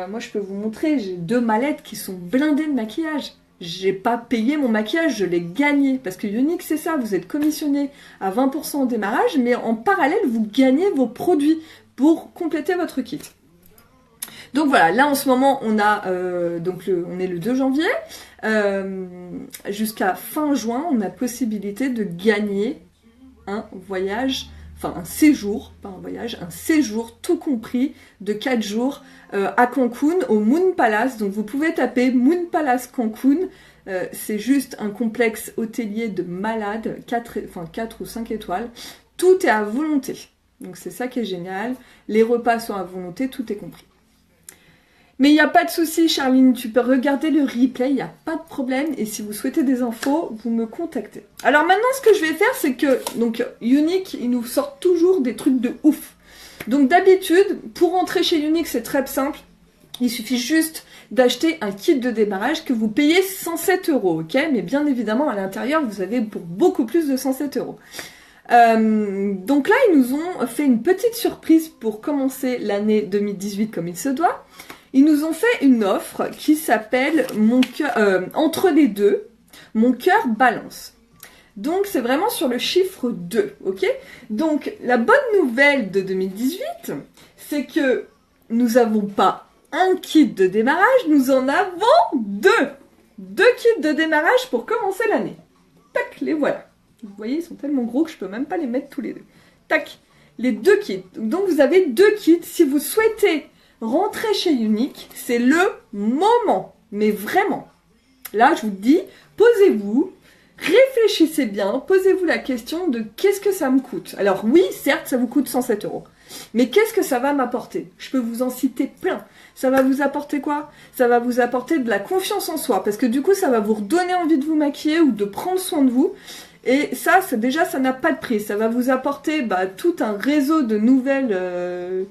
Moi, je peux vous montrer, j'ai 2 mallettes qui sont blindées de maquillage. J'ai pas payé mon maquillage, je l'ai gagné. Parce que Unique, c'est ça, vous êtes commissionné à 20% au démarrage, mais en parallèle, vous gagnez vos produits pour compléter votre kit. Donc voilà, là en ce moment, on a on est le 2 janvier. Jusqu'à fin juin, on a possibilité de gagner un voyage, enfin un séjour, pas un voyage, un séjour tout compris de 4 jours à Cancun, au Moon Palace. Donc vous pouvez taper Moon Palace Cancun, c'est juste un complexe hôtelier de malades, 4 ou 5 étoiles. Tout est à volonté, donc c'est ça qui est génial. Les repas sont à volonté, tout est compris. Mais il n'y a pas de souci, Charline, tu peux regarder le replay, il n'y a pas de problème. Et si vous souhaitez des infos, vous me contactez. Alors maintenant, ce que je vais faire, c'est que, donc, Unique, ils nous sortent toujours des trucs de ouf. Donc d'habitude, pour rentrer chez Unique, c'est très simple. Il suffit juste d'acheter un kit de démarrage que vous payez 107 €, ok? Mais bien évidemment, à l'intérieur, vous avez pour beaucoup plus de 107 €. Donc là, ils nous ont fait une petite surprise pour commencer l'année 2018 comme il se doit. Ils nous ont fait une offre qui s'appelle Mon cœur, entre les deux, Mon cœur balance. Donc c'est vraiment sur le chiffre 2, ok? Donc la bonne nouvelle de 2018, c'est que nous n'avons pas un kit de démarrage, nous en avons deux. Deux kits de démarrage pour commencer l'année. Tac, les voilà. Vous voyez, ils sont tellement gros que je peux même pas les mettre tous les deux. Tac, les deux kits. Donc vous avez deux kits. Si vous souhaitez rentrer chez Unique, c'est le moment. Mais vraiment. Là, je vous dis, posez-vous, réfléchissez bien, posez-vous la question de qu'est-ce que ça me coûte. Alors oui, certes, ça vous coûte 107 €. Mais qu'est-ce que ça va m'apporter? Je peux vous en citer plein. Ça va vous apporter quoi? Ça va vous apporter de la confiance en soi. Parce que du coup, ça va vous redonner envie de vous maquiller ou de prendre soin de vous. Et ça, déjà, ça n'a pas de prix. Ça va vous apporter tout un réseau de nouvelles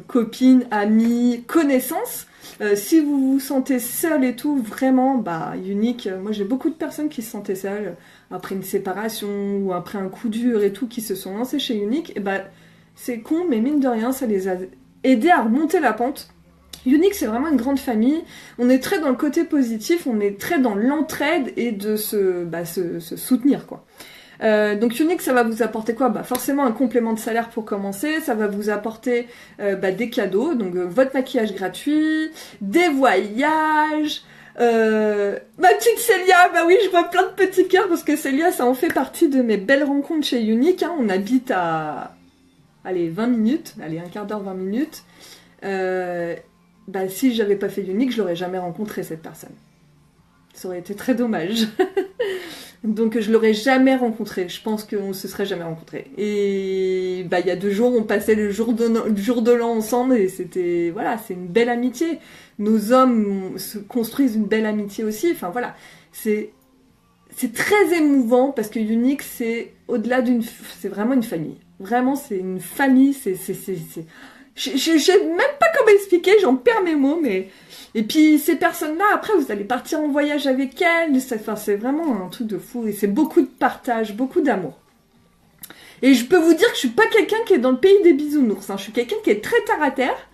copines, amies, connaissances. Si vous vous sentez seul et tout, vraiment, Unique. Moi, j'ai beaucoup de personnes qui se sentaient seules après une séparation ou après un coup dur et tout, qui se sont lancées chez Unique. Et c'est con, mais mine de rien, ça les a aidés à remonter la pente. Unique, c'est vraiment une grande famille. On est très dans le côté positif, on est très dans l'entraide et de se soutenir, quoi. Donc Unique, ça va vous apporter quoi? Forcément un complément de salaire pour commencer. Ça va vous apporter des cadeaux, donc votre maquillage gratuit, des voyages. Ma petite Célia, oui, je vois plein de petits cœurs parce que Célia, ça en fait partie de mes belles rencontres chez Unique. Hein. On habite à 20 minutes, un quart d'heure, 20 minutes. Si j'avais pas fait Unique, je l'aurais jamais rencontré, cette personne. Ça aurait été très dommage. Donc je l'aurais jamais rencontré. Je pense qu'on se serait jamais rencontré. Et il y a 2 jours, on passait le jour de l'an ensemble et c'était c'est une belle amitié. Nos hommes se construisent une belle amitié aussi. Enfin voilà, c'est très émouvant parce que Unique, c'est au-delà c'est vraiment une famille. Vraiment, c'est une famille. Je sais même pas comment expliquer, j'en perds mes mots, mais... Et puis, ces personnes-là, après, vous allez partir en voyage avec elles, c'est vraiment un truc de fou, et c'est beaucoup de partage, beaucoup d'amour. Et je peux vous dire que je suis pas quelqu'un qui est dans le pays des bisounours, hein. Je suis quelqu'un qui est très terre-à-terre,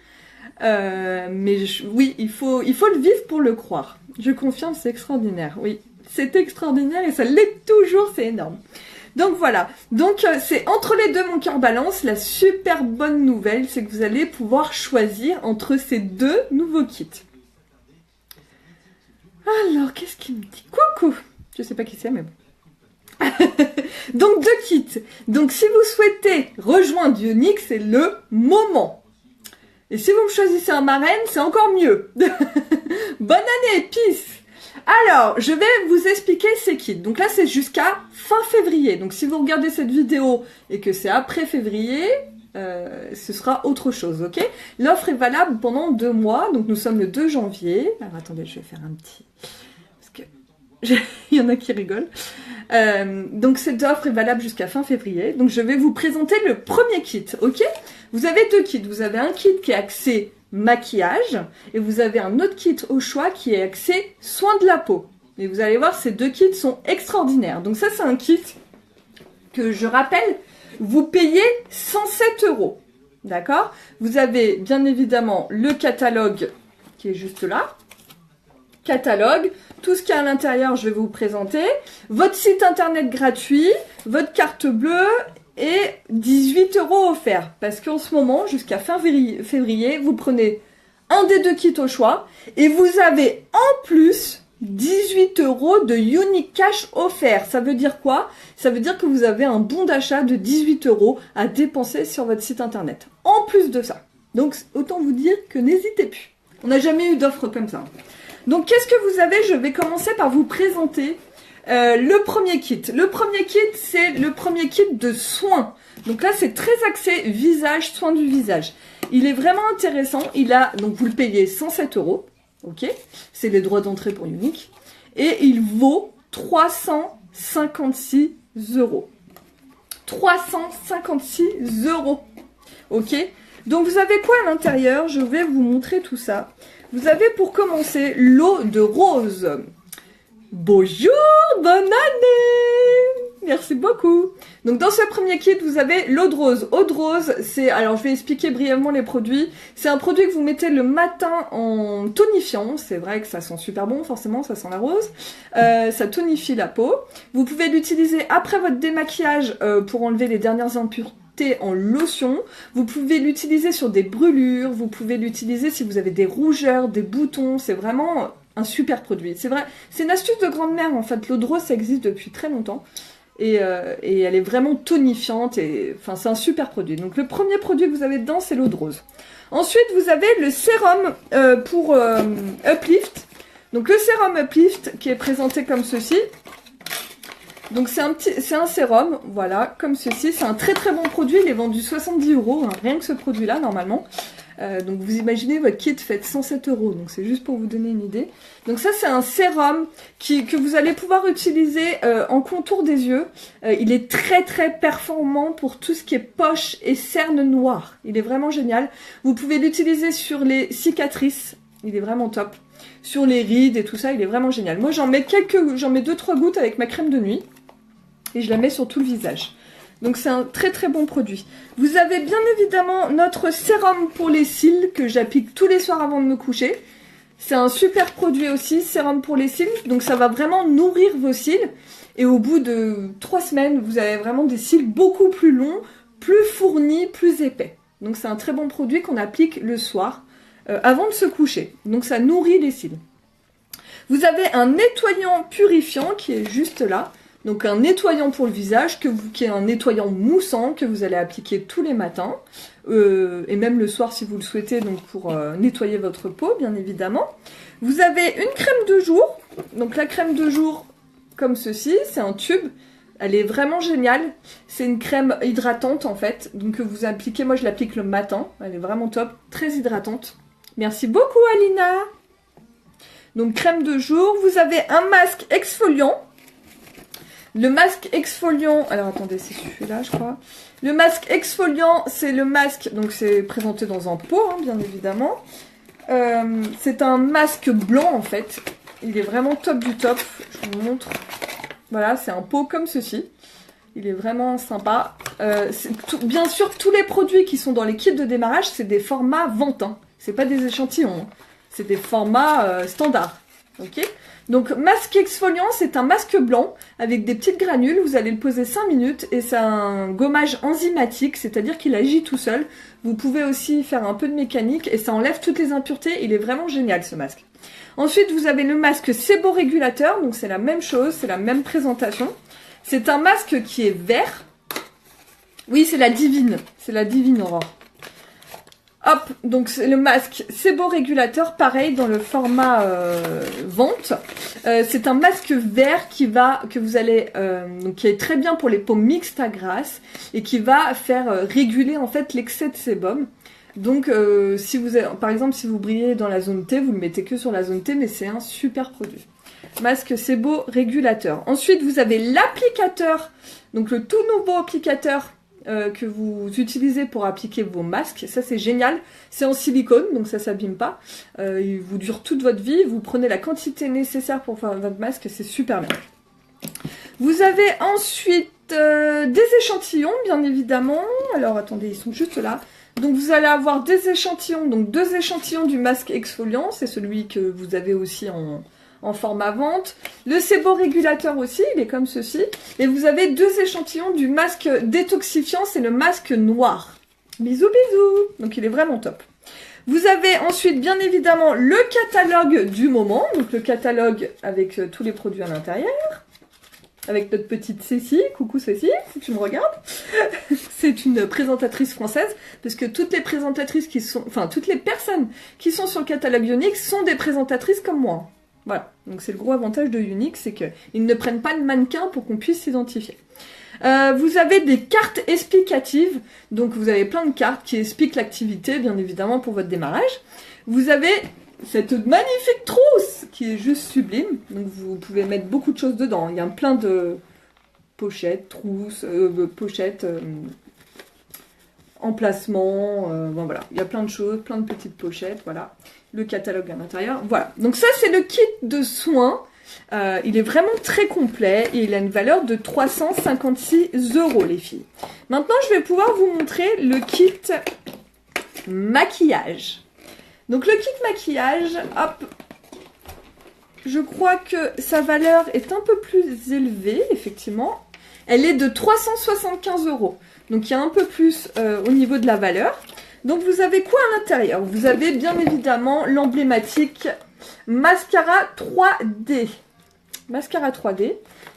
mais oui, il faut le vivre pour le croire. Je confirme, c'est extraordinaire, oui. C'est extraordinaire, et ça l'est toujours, c'est énorme. Donc voilà, c'est entre les deux Mon cœur balance. La super bonne nouvelle, c'est que vous allez pouvoir choisir entre ces deux nouveaux kits. Alors, qu'est-ce qu'il me dit? Coucou. Je sais pas qui c'est, mais bon. Donc 2 kits. Donc si vous souhaitez rejoindre Unique, c'est le moment. Et si vous me choisissez en marraine, c'est encore mieux. Bonne année, peace. Alors, je vais vous expliquer ces kits. Donc là, c'est jusqu'à fin février. Donc si vous regardez cette vidéo et que c'est après février, ce sera autre chose, ok? L'offre est valable pendant 2 mois. Donc nous sommes le 2 janvier. Alors attendez, je vais faire un petit... Parce que il y en a qui rigolent. Donc cette offre est valable jusqu'à fin février. Donc je vais vous présenter le premier kit, ok? Vous avez 2 kits. Vous avez un kit qui est axé maquillage et vous avez un autre kit au choix qui est axé soin de la peau. Et vous allez voir, ces 2 kits sont extraordinaires. Donc ça, c'est un kit que je rappelle, vous payez 107 €. D'accord? Vous avez bien évidemment le catalogue qui est juste là. Catalogue, tout ce qu'il y a à l'intérieur, je vais vous présenter. Votre site internet gratuit, votre carte bleue et 18 € offerts. Parce qu'en ce moment, jusqu'à fin février, vous prenez un des 2 kits au choix et vous avez en plus 18 € de Unique Cash offert. Ça veut dire quoi? Ça veut dire que vous avez un bon d'achat de 18 € à dépenser sur votre site internet. En plus de ça. Donc, autant vous dire que n'hésitez plus. On n'a jamais eu d'offre comme ça. Donc, qu'est-ce que vous avez? Je vais commencer par vous présenter le premier kit. Le premier kit, c'est le premier kit de soins. Donc là, c'est très axé visage, soins du visage. Il est vraiment intéressant. Donc vous le payez 107 €. Ok, c'est les droits d'entrée pour Unique. Et il vaut 356 €. 356 €. Ok, donc vous avez quoi à l'intérieur? Je vais vous montrer tout ça. Vous avez pour commencer l'eau de rose. Bonjour, bonne année! Merci beaucoup. Donc dans ce premier kit, vous avez l'eau de rose. Eau de rose, c'est... Alors je vais expliquer brièvement les produits. C'est un produit que vous mettez le matin en tonifiant. C'est vrai que ça sent super bon, forcément, ça sent la rose. Ça tonifie la peau. Vous pouvez l'utiliser après votre démaquillage pour enlever les dernières impuretés en lotion. Vous pouvez l'utiliser sur des brûlures. Vous pouvez l'utiliser si vous avez des rougeurs, des boutons. C'est vraiment un super produit. C'est vrai, c'est une astuce de grande-mère en fait. L'eau de rose, ça existe depuis très longtemps. Et elle est vraiment tonifiante, et enfin c'est un super produit. Donc le premier produit que vous avez dedans, c'est l'eau de rose. Ensuite, vous avez le sérum pour Uplift. Donc le sérum Uplift qui est présenté comme ceci. Donc c'est un sérum, voilà, comme ceci. C'est un très très bon produit, il est vendu 70 €, hein, rien que ce produit-là normalement. Donc vous imaginez, votre kit fait 107 €, donc c'est juste pour vous donner une idée. Donc ça c'est un sérum que vous allez pouvoir utiliser en contour des yeux. Il est très très performant pour tout ce qui est poche et cernes noires. Il est vraiment génial. Vous pouvez l'utiliser sur les cicatrices, il est vraiment top. Sur les rides et tout ça, il est vraiment génial. Moi j'en mets 2-3 gouttes avec ma crème de nuit et je la mets sur tout le visage. Donc c'est un très très bon produit. Vous avez bien évidemment notre sérum pour les cils que j'applique tous les soirs avant de me coucher. C'est un super produit aussi, sérum pour les cils. Donc ça va vraiment nourrir vos cils. Et au bout de 3 semaines, vous avez vraiment des cils beaucoup plus longs, plus fournis, plus épais. Donc c'est un très bon produit qu'on applique le soir avant de se coucher. Donc ça nourrit les cils. Vous avez un nettoyant purifiant qui est juste là. Donc un nettoyant pour le visage, qui est un nettoyant moussant que vous allez appliquer tous les matins, et même le soir si vous le souhaitez, donc pour nettoyer votre peau bien évidemment. Vous avez une crème de jour, donc la crème de jour comme ceci, c'est un tube, elle est vraiment géniale, c'est une crème hydratante en fait, donc que vous appliquez, moi je l'applique le matin, elle est vraiment top, très hydratante. Merci beaucoup Alina. Donc crème de jour, vous avez un masque exfoliant. Le masque exfoliant, alors attendez, c'est celui-là, je crois. Le masque exfoliant, c'est le masque, donc c'est présenté dans un pot, hein, bien évidemment. C'est un masque blanc, en fait. Il est vraiment top du top. Je vous montre. Voilà, c'est un pot comme ceci. Il est vraiment sympa. Bien sûr, tous les produits qui sont dans les kits de démarrage, c'est des formats vente. Hein. C'est pas des échantillons. Hein. C'est des formats standards. Ok ? Donc masque exfoliant, c'est un masque blanc avec des petites granules, vous allez le poser 5 minutes et c'est un gommage enzymatique, c'est-à-dire qu'il agit tout seul. Vous pouvez aussi faire un peu de mécanique et ça enlève toutes les impuretés, il est vraiment génial ce masque. Ensuite vous avez le masque séborégulateur, donc c'est la même chose, c'est la même présentation. C'est un masque qui est vert. Oui, c'est la divine Aurore. Hop, donc c'est le masque séborégulateur, pareil dans le format vente. C'est un masque vert qui est très bien pour les peaux mixtes à grasse et qui va faire réguler en fait l'excès de sébum. Donc par exemple si vous brillez dans la zone T, vous le mettez que sur la zone T, mais c'est un super produit. Masque séborégulateur. Ensuite vous avez l'applicateur, donc le tout nouveau applicateur que vous utilisez pour appliquer vos masques. Ça c'est génial, c'est en silicone donc ça s'abîme pas, il vous dure toute votre vie, vous prenez la quantité nécessaire pour faire votre masque, c'est super bien. Vous avez ensuite des échantillons bien évidemment, alors attendez ils sont juste là, donc vous allez avoir des échantillons, donc 2 échantillons du masque exfoliant, c'est celui que vous avez aussi en format vente. Le séborégulateur aussi, il est comme ceci. Et vous avez 2 échantillons du masque détoxifiant, c'est le masque noir. Bisous, bisous. Donc il est vraiment top. Vous avez ensuite, bien évidemment, le catalogue du moment. Donc le catalogue avec tous les produits à l'intérieur. Avec notre petite Cécile. Coucou Cécile, si tu me regardes. C'est une présentatrice française. Parce que toutes les présentatrices toutes les personnes qui sont sur le catalogue Younix sont des présentatrices comme moi. Voilà, donc c'est le gros avantage de Younix, c'est qu'ils ne prennent pas de mannequin pour qu'on puisse s'identifier. Vous avez des cartes explicatives, donc vous avez plein de cartes qui expliquent l'activité, bien évidemment, pour votre démarrage. Vous avez cette magnifique trousse qui est juste sublime, donc vous pouvez mettre beaucoup de choses dedans. Il y a plein de pochettes, trousses, emplacements, bon voilà, il y a plein de choses, plein de petites pochettes, voilà. Le catalogue à l'intérieur, voilà. Donc ça c'est le kit de soins. Il est vraiment très complet et il a une valeur de 356 € les filles. Maintenant, je vais pouvoir vous montrer le kit maquillage. Donc le kit maquillage, hop, je crois que sa valeur est un peu plus élevée, effectivement. Elle est de 375 €. Donc il y a un peu plus au niveau de la valeur. Donc vous avez quoi à l'intérieur? Vous avez bien évidemment l'emblématique mascara 3D. Mascara 3D.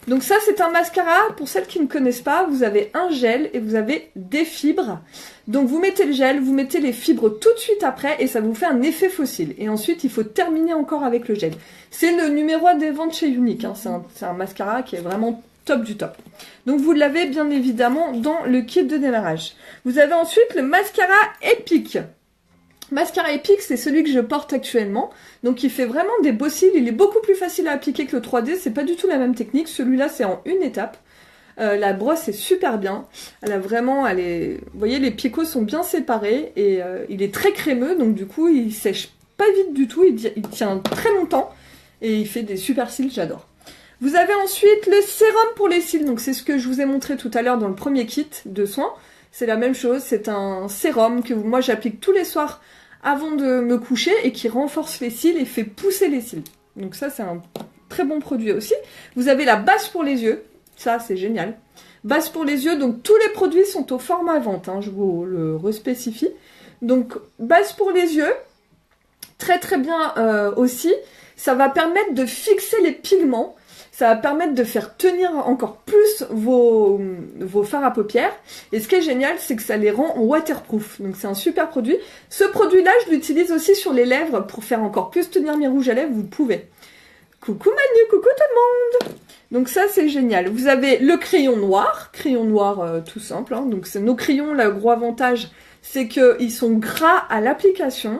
Donc ça c'est un mascara, pour celles qui ne connaissent pas, vous avez un gel et vous avez des fibres. Donc vous mettez le gel, vous mettez les fibres tout de suite après et ça vous fait un effet fossile. Et ensuite il faut terminer encore avec le gel. C'est le numéro 1 des ventes chez Younique, hein. C'est un mascara qui est vraiment top du top. Donc vous l'avez bien évidemment dans le kit de démarrage. Vous avez ensuite le mascara Epic. Mascara Epic, c'est celui que je porte actuellement. Donc il fait vraiment des beaux cils. Il est beaucoup plus facile à appliquer que le 3D. C'est pas du tout la même technique. Celui-là, c'est en une étape. La brosse est super bien. Elle a vraiment, vous voyez, les picots sont bien séparés et il est très crémeux. Donc du coup, il sèche pas vite du tout. Il tient très longtemps et il fait des super cils. J'adore. Vous avez ensuite le sérum pour les cils. Donc c'est ce que je vous ai montré tout à l'heure dans le premier kit de soins. C'est la même chose. C'est un sérum que moi j'applique tous les soirs avant de me coucher et qui renforce les cils et fait pousser les cils. Donc ça c'est un très bon produit aussi. Vous avez la base pour les yeux. Ça c'est génial. Base pour les yeux. Donc tous les produits sont au format vente. Hein, je vous le respécifie. Donc base pour les yeux. Très très bien aussi. Ça va permettre de fixer les pigments. Ça va permettre de faire tenir encore plus vos fards à paupières. Et ce qui est génial, c'est que ça les rend waterproof. Donc c'est un super produit. Ce produit-là, je l'utilise aussi sur les lèvres pour faire encore plus tenir mes rouges à lèvres. Vous pouvez. Coucou Manu, coucou tout le monde. Donc ça, c'est génial. Vous avez le crayon noir tout simple. Hein. Donc c'est nos crayons, le gros avantage, c'est qu'ils sont gras à l'application.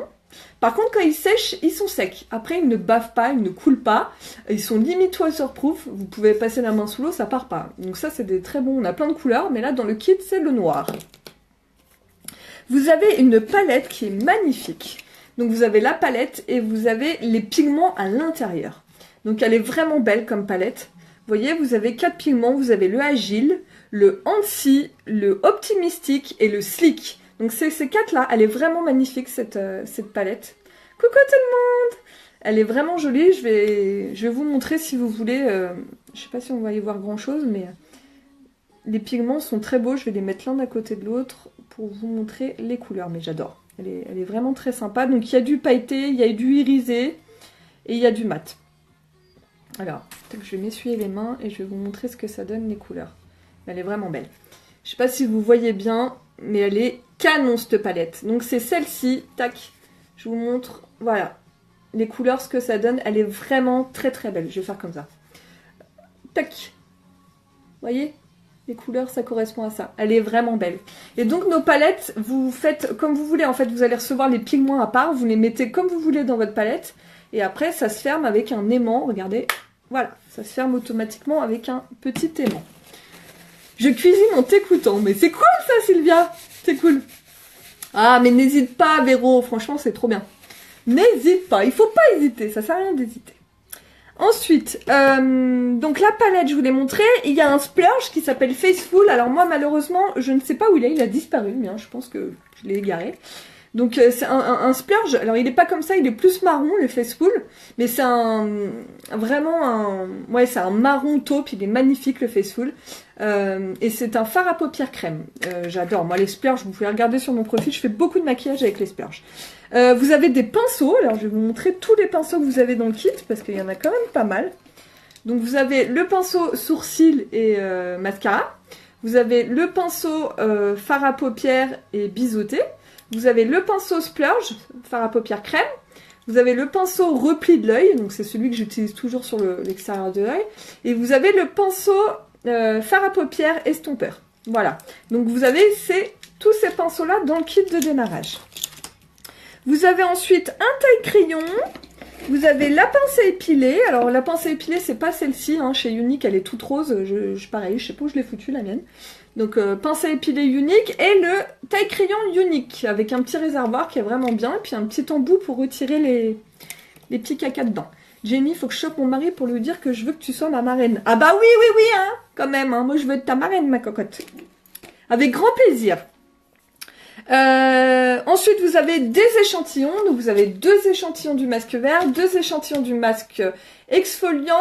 Par contre, quand ils sèchent, ils sont secs. Après, ils ne bavent pas, ils ne coulent pas. Ils sont limite waterproof. Vous pouvez passer la main sous l'eau, ça part pas. Donc ça, c'est des très bons. On a plein de couleurs, mais là, dans le kit, c'est le noir. Vous avez une palette qui est magnifique. Donc vous avez la palette et vous avez les pigments à l'intérieur. Donc elle est vraiment belle comme palette. Vous voyez, vous avez 4 pigments. Vous avez le Agile, le Anti, le Optimistic et le Slick. Donc ces 4-là, elle est vraiment magnifique cette palette. Coucou tout le monde! Elle est vraiment jolie, je vais vous montrer si vous voulez. Je sais pas si on va y voir grand chose, mais les pigments sont très beaux. Je vais les mettre l'un à côté de l'autre pour vous montrer les couleurs, mais j'adore. Elle est vraiment très sympa. Donc il y a du pailleté, il y a du irisé et il y a du mat. Alors, peut-être que je vais m'essuyer les mains et je vais vous montrer ce que ça donne les couleurs. Elle est vraiment belle. Je sais pas si vous voyez bien, mais elle est canon cette palette. Donc c'est celle-ci, tac, je vous montre, voilà, les couleurs, ce que ça donne. Elle est vraiment très très belle. Je vais faire comme ça. Tac. Vous voyez? Les couleurs, ça correspond à ça. Elle est vraiment belle. Et donc nos palettes, vous faites comme vous voulez. En fait, vous allez recevoir les pigments à part. Vous les mettez comme vous voulez dans votre palette. Et après, ça se ferme avec un aimant. Regardez, voilà, ça se ferme automatiquement avec un petit aimant. Je cuisine en t'écoutant. Mais c'est cool ça, Sylvia. C'est cool. Ah, mais n'hésite pas, Véro. Franchement, c'est trop bien. N'hésite pas. Il faut pas hésiter. Ça sert à rien d'hésiter. Ensuite, donc la palette, je vous l'ai montré. Il y a un splurge qui s'appelle Faceful. Alors moi, malheureusement, je ne sais pas où il est. Il a disparu. Mais je pense que je l'ai égaré. Donc c'est un splurge. Alors il est pas comme ça, il est plus marron, le Faceful. Mais c'est ouais, c'est un marron taupe. Il est magnifique, le Faceful. Et c'est un fard à paupières crème. J'adore. Moi les splurges, vous pouvez regarder sur mon profil, je fais beaucoup de maquillage avec les splurges. Vous avez des pinceaux. Alors je vais vous montrer tous les pinceaux que vous avez dans le kit parce qu'il y en a quand même pas mal. Donc vous avez le pinceau sourcil et mascara. Vous avez le pinceau fard à paupières et biseauté. Vous avez le pinceau splurge, fard à paupières crème. Vous avez le pinceau repli de l'œil, donc c'est celui que j'utilise toujours sur l'extérieur de l'œil. Et vous avez le pinceau fard à paupières estompeur. Voilà. Donc vous avez tous ces pinceaux-là dans le kit de démarrage. Vous avez ensuite un taille-crayon. Vous avez la pince à épiler. Alors la pince à épiler, c'est pas celle-ci. Hein. Chez Younique, elle est toute rose. Pareil, je sais pas où je l'ai foutue, la mienne. Donc pince à épiler Younique et le taille-crayon Younique avec un petit réservoir qui est vraiment bien. Et puis un petit embout pour retirer les petits cacas dedans. Jenny, faut que je chope mon mari pour lui dire que je veux que tu sois ma marraine. Ah bah oui, oui, oui, hein, quand même, hein. Moi je veux être ta marraine, ma cocotte. Avec grand plaisir. Ensuite, vous avez des échantillons. Donc, vous avez 2 échantillons du masque vert, 2 échantillons du masque exfoliant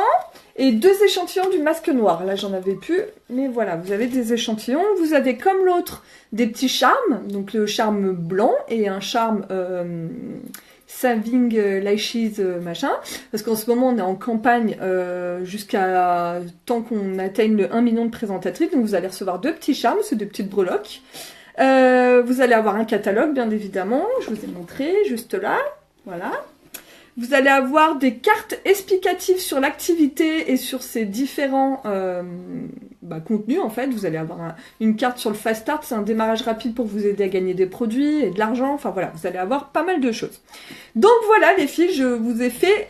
et 2 échantillons du masque noir. Là, j'en avais plus, mais voilà, vous avez des échantillons. Vous avez, comme l'autre, des petits charmes. Donc, le charme blanc et un charme Saving Lashes machin. Parce qu'en ce moment, on est en campagne jusqu'à tant qu'on atteigne le 1 million de présentatrices. Donc, vous allez recevoir 2 petits charmes, c'est des petites breloques. Vous allez avoir un catalogue, bien évidemment. Je vous ai montré, juste là. Voilà. Vous allez avoir des cartes explicatives sur l'activité et sur ses différents contenus, en fait. Vous allez avoir une carte sur le Fast Start, c'est un démarrage rapide pour vous aider à gagner des produits et de l'argent. Enfin, voilà, vous allez avoir pas mal de choses. Donc, voilà, les filles, je vous ai fait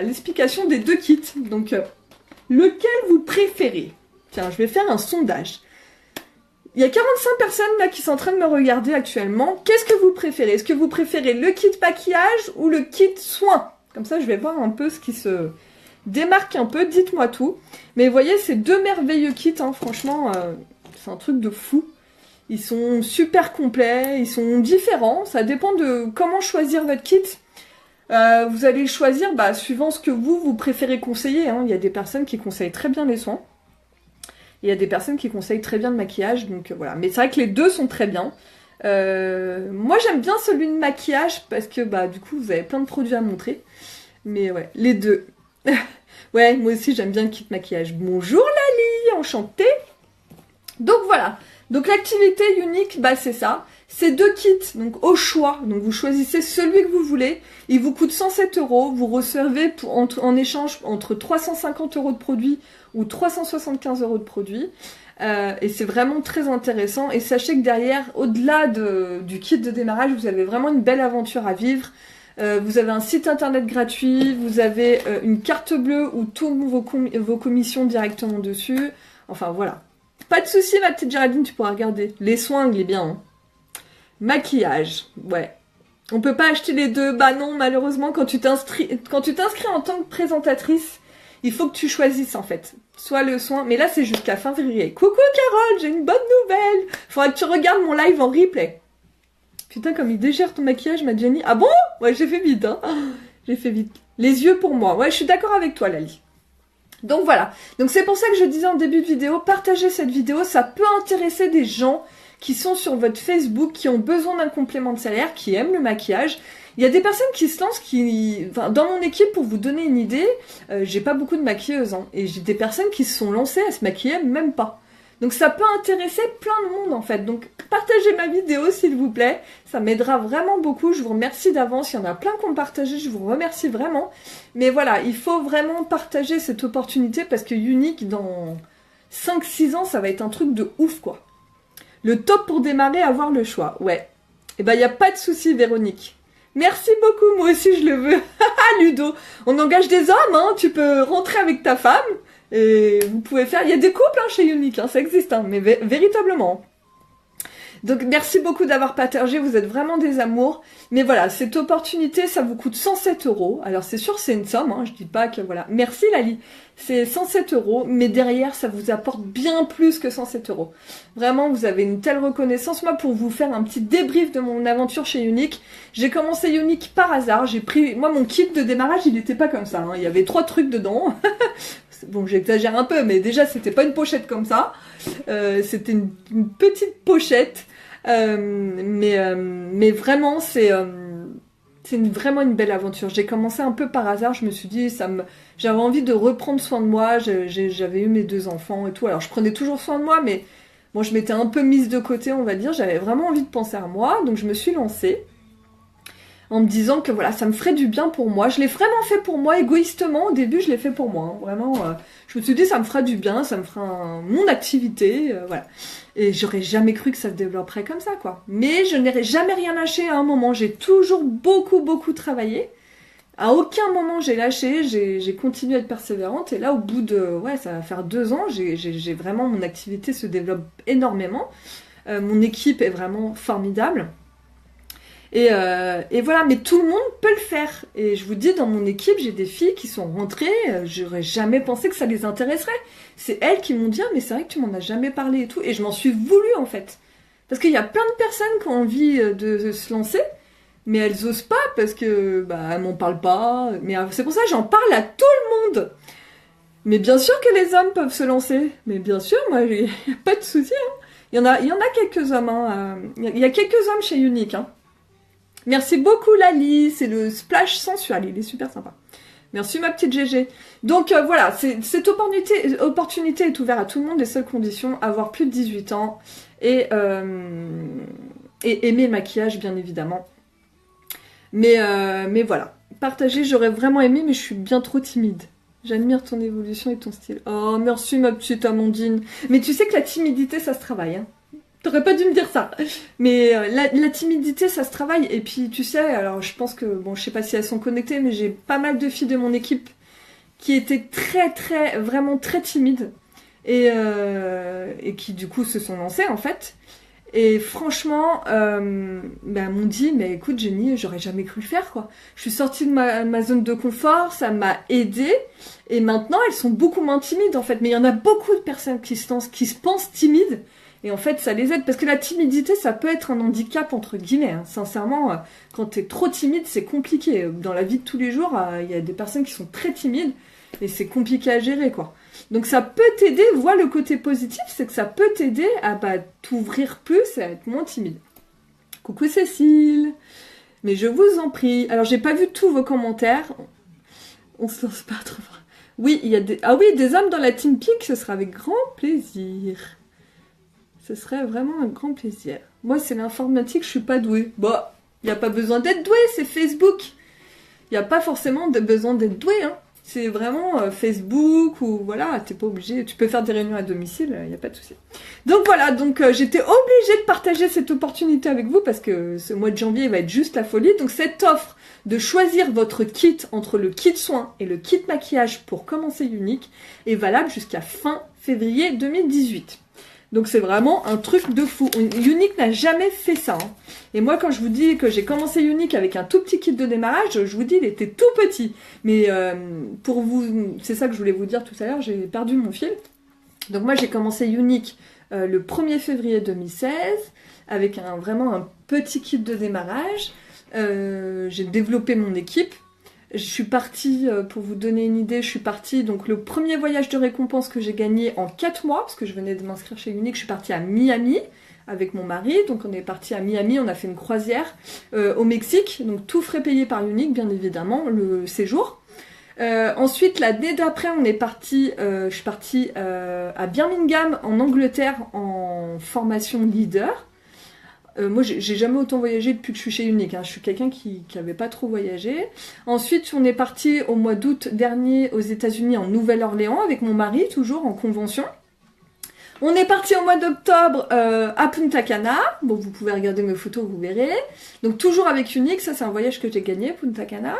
l'explication des 2 kits. Donc, lequel vous préférez? Tiens, je vais faire un sondage. Il y a 45 personnes là qui sont en train de me regarder actuellement. Qu'est-ce que vous préférez? Est-ce que vous préférez le kit maquillage ou le kit soin? Comme ça, je vais voir un peu ce qui se démarque un peu. Dites-moi tout. Mais vous voyez, c'est 2 merveilleux kits. Hein. Franchement, c'est un truc de fou. Ils sont super complets. Ils sont différents. Ça dépend de comment choisir votre kit. Vous allez le choisir suivant ce que vous préférez conseiller. Hein. Il y a des personnes qui conseillent très bien les soins. Il y a des personnes qui conseillent très bien le maquillage, donc voilà. Mais c'est vrai que les 2 sont très bien. Moi, j'aime bien celui de maquillage parce que, du coup, vous avez plein de produits à montrer. Mais ouais, les 2. Ouais, moi aussi, j'aime bien le kit maquillage. Bonjour Lali, enchantée. Donc voilà. Donc l'activité unique, c'est ça. C'est 2 kits, donc au choix. Donc vous choisissez celui que vous voulez. Il vous coûte 107 €. Vous recevez en échange entre 350 € de produits ou 375 € de produits. Et c'est vraiment très intéressant. Et sachez que derrière, au-delà du kit de démarrage, vous avez vraiment une belle aventure à vivre. Vous avez un site internet gratuit. Vous avez une carte bleue où tournent vos commissions directement dessus. Enfin voilà. Pas de souci, ma petite Géraldine, tu pourras regarder. Les soins, il est bien. Hein. Maquillage, ouais. On peut pas acheter les 2. Non, malheureusement, quand tu t'inscris en tant que présentatrice, il faut que tu choisisses, en fait. Soit le soin, mais là, c'est jusqu'à fin février. Coucou, Carole, j'ai une bonne nouvelle. Faudra que tu regardes mon live en replay. Putain, comme il dégère ton maquillage, ma Jenny. Ah bon? Ouais, j'ai fait vite, hein. J'ai fait vite. Les yeux pour moi. Ouais, je suis d'accord avec toi, Lali. Donc voilà. Donc c'est pour ça que je disais en début de vidéo, partagez cette vidéo, ça peut intéresser des gens qui sont sur votre Facebook, qui ont besoin d'un complément de salaire, qui aiment le maquillage. Il y a des personnes qui se lancent, dans mon équipe, pour vous donner une idée, j'ai pas beaucoup de maquilleuses, hein, et j'ai des personnes qui se sont lancées à se maquiller même pas. Donc ça peut intéresser plein de monde en fait. Donc partagez ma vidéo s'il vous plaît, ça m'aidera vraiment beaucoup. Je vous remercie d'avance, il y en a plein qui ont partagé, je vous remercie vraiment. Mais voilà, il faut vraiment partager cette opportunité parce que Unique, dans 5-6 ans, ça va être un truc de ouf quoi. Le top pour démarrer, avoir le choix, ouais. Et il n'y a pas de souci Véronique. Merci beaucoup, moi aussi je le veux. Ludo, on engage des hommes, hein, tu peux rentrer avec ta femme. Et vous pouvez faire... Il y a des couples chez Unique, ça existe, mais véritablement. Donc merci beaucoup d'avoir partagé, vous êtes vraiment des amours. Mais voilà, cette opportunité, ça vous coûte 107 €. Alors c'est sûr, c'est une somme, je dis pas que voilà. Merci Lali, c'est 107 €, mais derrière, ça vous apporte bien plus que 107 €. Vraiment, vous avez une telle reconnaissance. Moi, pour vous faire un petit débrief de mon aventure chez Unique, j'ai commencé Unique par hasard. J'ai pris... Moi, mon kit de démarrage, il n'était pas comme ça. Il y avait 3 trucs dedans. Bon, j'exagère un peu, mais déjà, c'était pas une pochette comme ça. C'était une petite pochette. Mais vraiment, c'est vraiment une belle aventure. J'ai commencé un peu par hasard. Je me suis dit, j'avais envie de reprendre soin de moi. J'avais eu mes 2 enfants et tout. Alors, je prenais toujours soin de moi, mais bon, je m'étais un peu mise de côté, on va dire. J'avais vraiment envie de penser à moi. Donc, je me suis lancée. En me disant que voilà, ça me ferait du bien pour moi. Je l'ai vraiment fait pour moi, égoïstement. Au début, je l'ai fait pour moi. Vraiment, je me suis dit, ça me fera du bien, ça me fera mon activité. Voilà. Et j'aurais jamais cru que ça se développerait comme ça, quoi. Mais je n'ai jamais rien lâché à un moment. J'ai toujours beaucoup, beaucoup travaillé. À aucun moment j'ai lâché. J'ai continué à être persévérante. Et là, au bout de, ça va faire 2 ans, j'ai vraiment, mon activité se développe énormément. Mon équipe est vraiment formidable. Et voilà, mais tout le monde peut le faire. Et je vous dis, dans mon équipe, j'ai des filles qui sont rentrées, j'aurais jamais pensé que ça les intéresserait. C'est elles qui m'ont dit, ah, mais c'est vrai que tu m'en as jamais parlé et tout. Et je m'en suis voulu, en fait. Parce qu'il y a plein de personnes qui ont envie de se lancer, mais elles osent pas parce que, bah, elles m'en parlent pas. Mais c'est pour ça que j'en parle à tout le monde. Mais bien sûr que les hommes peuvent se lancer. Mais bien sûr, moi, il n'y a pas de souci. Hein. Il y en a quelques hommes. Hein. Il y a quelques hommes chez Unique. Hein. Merci beaucoup Lali, c'est le splash sensuel, il est super sympa. Merci ma petite GG. Donc voilà, cette opportunité est ouverte à tout le monde, les seules conditions, avoir plus de 18 ans et aimer le maquillage bien évidemment. Mais voilà, partager, j'aurais vraiment aimé, mais je suis bien trop timide. J'admire ton évolution et ton style. Oh merci ma petite Amandine. Mais tu sais que la timidité ça se travaille, hein. T'aurais pas dû me dire ça. Mais la timidité, ça se travaille. Et puis, tu sais, alors je pense que, bon, je sais pas si elles sont connectées, mais j'ai pas mal de filles de mon équipe qui étaient vraiment très timides. Et qui, du coup, se sont lancées, en fait. Et franchement, m'ont dit, mais écoute, Jenny, j'aurais jamais cru le faire, quoi. Je suis sortie de ma zone de confort, ça m'a aidée. Et maintenant, elles sont beaucoup moins timides, en fait. Mais il y en a beaucoup de personnes qui se pensent timides. Et en fait, ça les aide. Parce que la timidité, ça peut être un handicap, entre guillemets. Hein. Sincèrement, quand t'es trop timide, c'est compliqué. Dans la vie de tous les jours, il y a des personnes qui sont très timides. Et c'est compliqué à gérer, quoi. Donc ça peut t'aider, vois le côté positif, c'est que ça peut t'aider à t'ouvrir plus et à être moins timide. Coucou Cécile. Mais je vous en prie. Alors, j'ai pas vu tous vos commentaires. On se lance pas trop. Oui, il y a des hommes dans la Team Pink, ce sera avec grand plaisir. Ce serait vraiment un grand plaisir. Moi, c'est l'informatique, je suis pas douée. Bon, il n'y a pas besoin d'être douée, c'est Facebook. Il n'y a pas forcément besoin d'être douée, hein. C'est vraiment Facebook ou voilà, t'es pas obligé. Tu peux faire des réunions à domicile, il n'y a pas de souci. Donc voilà, j'étais obligée de partager cette opportunité avec vous parce que ce mois de janvier va être juste la folie. Donc cette offre de choisir votre kit entre le kit soin et le kit maquillage pour commencer Unique est valable jusqu'à fin février 2018. Donc c'est vraiment un truc de fou. Unique n'a jamais fait ça. Hein. Et moi, quand je vous dis que j'ai commencé Unique avec un tout petit kit de démarrage, je vous dis, il était tout petit. Mais pour vous, c'est ça que je voulais vous dire tout à l'heure, j'ai perdu mon fil. Donc moi, j'ai commencé Unique le 1er février 2016 avec vraiment un petit kit de démarrage. J'ai développé mon équipe. Je suis partie, pour vous donner une idée, donc le premier voyage de récompense que j'ai gagné en 4 mois, parce que je venais de m'inscrire chez Unique, je suis partie à Miami avec mon mari, donc on est parti à Miami, on a fait une croisière au Mexique, donc tout frais payé par Unique, bien évidemment, le séjour. Ensuite, l'année d'après, je suis partie à Birmingham, en Angleterre, en formation leader. Moi, j'ai jamais autant voyagé depuis que je suis chez Unique. Hein. Je suis quelqu'un qui avait pas trop voyagé. Ensuite, on est parti au mois d'août dernier aux États-Unis, en Nouvelle-Orléans, avec mon mari, toujours en convention. On est parti au mois d'octobre à Punta Cana. Bon, vous pouvez regarder mes photos, vous verrez. Donc, toujours avec Unique. Ça, c'est un voyage que j'ai gagné, Punta Cana.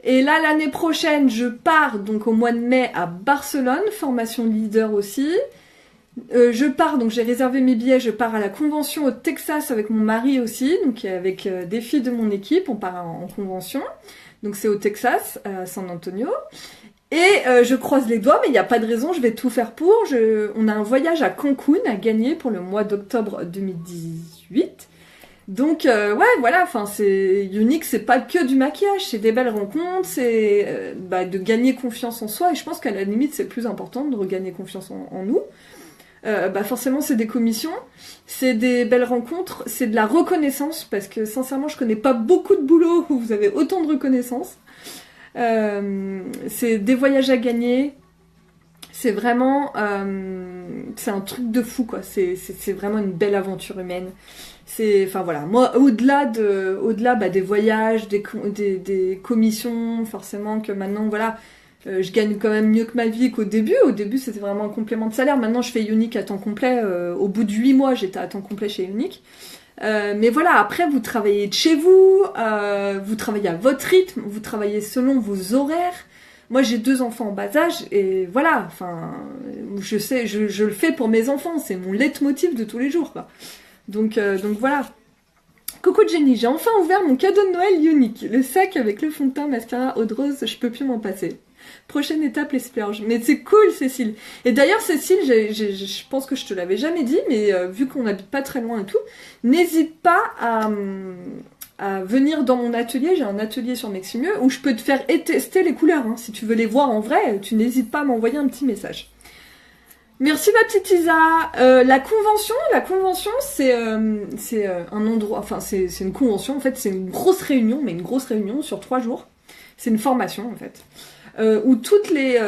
Et là, l'année prochaine, je pars donc au mois de mai à Barcelone, formation leader aussi. Je pars, donc j'ai réservé mes billets, je pars à la convention au Texas avec mon mari aussi, donc avec des filles de mon équipe, on part en convention. Donc c'est au Texas, à San Antonio. Et je croise les doigts, mais il n'y a pas de raison, je vais tout faire pour. On a un voyage à Cancun à gagner pour le mois d'octobre 2018. Donc ouais, voilà, enfin c'est Unique, c'est pas que du maquillage, c'est des belles rencontres, c'est de gagner confiance en soi. Et je pense qu'à la limite, c'est le plus important de regagner confiance en nous. Forcément c'est des commissions, c'est des belles rencontres, c'est de la reconnaissance parce que sincèrement je connais pas beaucoup de boulot où vous avez autant de reconnaissance. C'est des voyages à gagner, c'est vraiment c'est un truc de fou quoi, c'est vraiment une belle aventure humaine. Enfin voilà, moi au-delà des voyages, des commissions, forcément que maintenant voilà. Je gagne quand même mieux que ma vie qu'au début. Au début, c'était vraiment un complément de salaire. Maintenant, je fais Unique à temps complet. Au bout de 8 mois, j'étais à temps complet chez Unique. Mais voilà, après, vous travaillez de chez vous. Vous travaillez à votre rythme. Vous travaillez selon vos horaires. Moi, j'ai 2 enfants en bas âge. Et voilà, enfin, je sais, je le fais pour mes enfants. C'est mon leitmotiv de tous les jours, quoi. Donc voilà. Coucou Jenny, j'ai enfin ouvert mon cadeau de Noël unique. Le sac avec le fond de teint, mascara, eau de rose, je peux plus m'en passer. Prochaine étape, les splurges. Mais c'est cool, Cécile. Et d'ailleurs, Cécile, je pense que je te l'avais jamais dit, mais vu qu'on n'habite pas très loin et tout, n'hésite pas à venir dans mon atelier. J'ai un atelier sur Meximieux où je peux te faire tester les couleurs. Hein. Si tu veux les voir en vrai, tu n'hésites pas à m'envoyer un petit message. Merci ma petite Isa. La convention, c'est un endroit, enfin c'est une convention. En fait, c'est une grosse réunion, mais une grosse réunion sur 3 jours. C'est une formation en fait. Où toutes les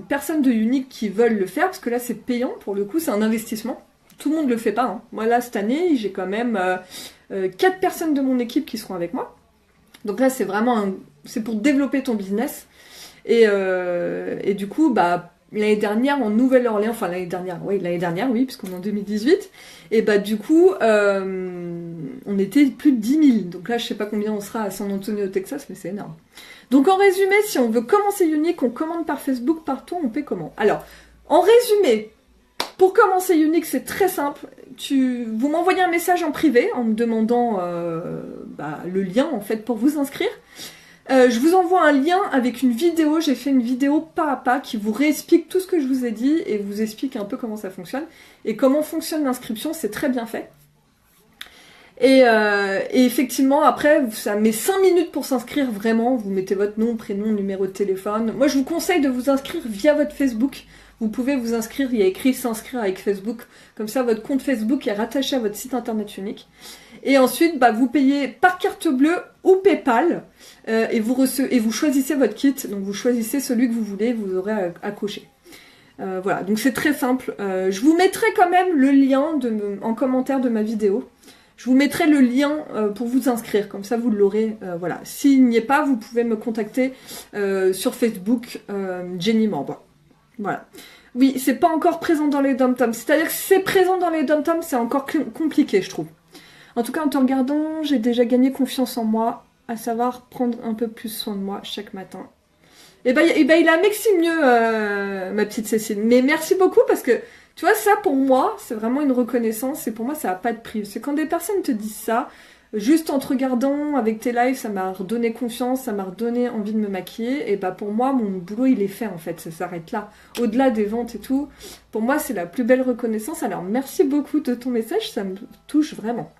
personnes de Unique qui veulent le faire, parce que là c'est payant pour le coup, c'est un investissement. Tout le monde le fait pas. Hein. Moi là cette année, j'ai quand même 4 personnes de mon équipe qui seront avec moi. Donc là c'est vraiment c'est pour développer ton business. Et du coup bah l'année dernière en Nouvelle-Orléans, enfin l'année dernière oui, puisqu'on est en 2018. Et bah du coup on était plus de 10 000. Donc là je sais pas combien on sera à San Antonio, Texas, mais c'est énorme. Donc en résumé, si on veut commencer Unique, on commande par Facebook, partout, on paie comment? Alors, en résumé, pour commencer Unique, c'est très simple. Vous m'envoyez un message en privé en me demandant le lien en fait pour vous inscrire. Je vous envoie un lien avec une vidéo. J'ai fait une vidéo pas à pas qui vous réexplique tout ce que je vous ai dit et vous explique un peu comment ça fonctionne. Et comment fonctionne l'inscription, c'est très bien fait. Et effectivement, après, ça met 5 minutes pour s'inscrire vraiment. Vous mettez votre nom, prénom, numéro de téléphone. Moi, je vous conseille de vous inscrire via votre Facebook. Vous pouvez vous inscrire, il y a écrit s'inscrire avec Facebook. Comme ça, votre compte Facebook est rattaché à votre site internet unique. Et ensuite, vous payez par carte bleue ou PayPal. Et vous choisissez votre kit. Donc, vous choisissez celui que vous voulez, vous aurez à cocher. Voilà, donc c'est très simple. Je vous mettrai quand même le lien en commentaire de ma vidéo. Je vous mettrai le lien pour vous inscrire, comme ça vous l'aurez. Voilà. S'il n'y est pas, vous pouvez me contacter sur Facebook, Jenny Morbois. Voilà. Oui, c'est pas encore présent dans les dom-toms. C'est-à-dire que si c'est présent dans les dom-toms, c'est encore compliqué, je trouve. En tout cas, en te regardant, j'ai déjà gagné confiance en moi, à savoir prendre un peu plus soin de moi chaque matin. Et il a Meximieux, ma petite Cécile. Mais merci beaucoup parce que tu vois, ça pour moi, c'est vraiment une reconnaissance et pour moi, ça n'a pas de prix. C'est quand des personnes te disent ça, juste en te regardant avec tes lives, ça m'a redonné confiance, ça m'a redonné envie de me maquiller. Et pour moi, mon boulot, il est fait en fait, ça s'arrête là. Au-delà des ventes et tout, pour moi, c'est la plus belle reconnaissance. Alors, merci beaucoup de ton message, ça me touche vraiment.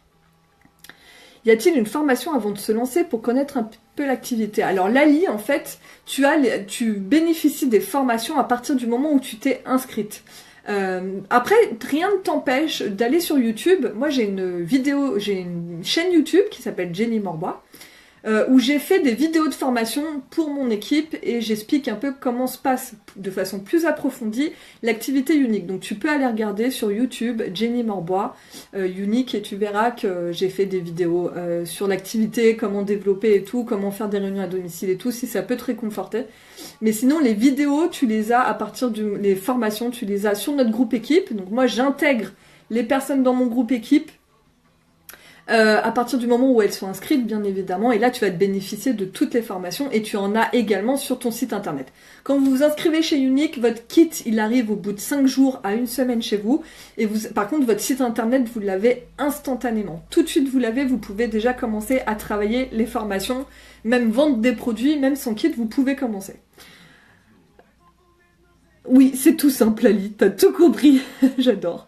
Y a-t-il une formation avant de se lancer pour connaître un peu l'activité? Alors, Lali, en fait, tu bénéficies des formations à partir du moment où tu t'es inscrite. Après, rien ne t'empêche d'aller sur YouTube. Moi, j'ai une chaîne YouTube qui s'appelle Jenny Morbois, où j'ai fait des vidéos de formation pour mon équipe et j'explique un peu comment se passe de façon plus approfondie l'activité unique. Donc, tu peux aller regarder sur YouTube Jenny Morbois unique et tu verras que j'ai fait des vidéos sur l'activité, comment développer et tout, comment faire des réunions à domicile et tout, si ça peut te réconforter. Mais sinon, les vidéos, tu les as à partir les formations, tu les as sur notre groupe équipe. Donc moi, j'intègre les personnes dans mon groupe équipe à partir du moment où elles sont inscrites, bien évidemment. Et là, tu vas te bénéficier de toutes les formations et tu en as également sur ton site internet. Quand vous vous inscrivez chez Unique, votre kit, il arrive au bout de 5 jours à 1 semaine chez vous. Et par contre, votre site internet, vous l'avez instantanément. Tout de suite, vous l'avez, vous pouvez déjà commencer à travailler les formations, même vendre des produits, même sans kit, vous pouvez commencer. Oui, c'est tout simple, Ali, t'as tout compris. J'adore.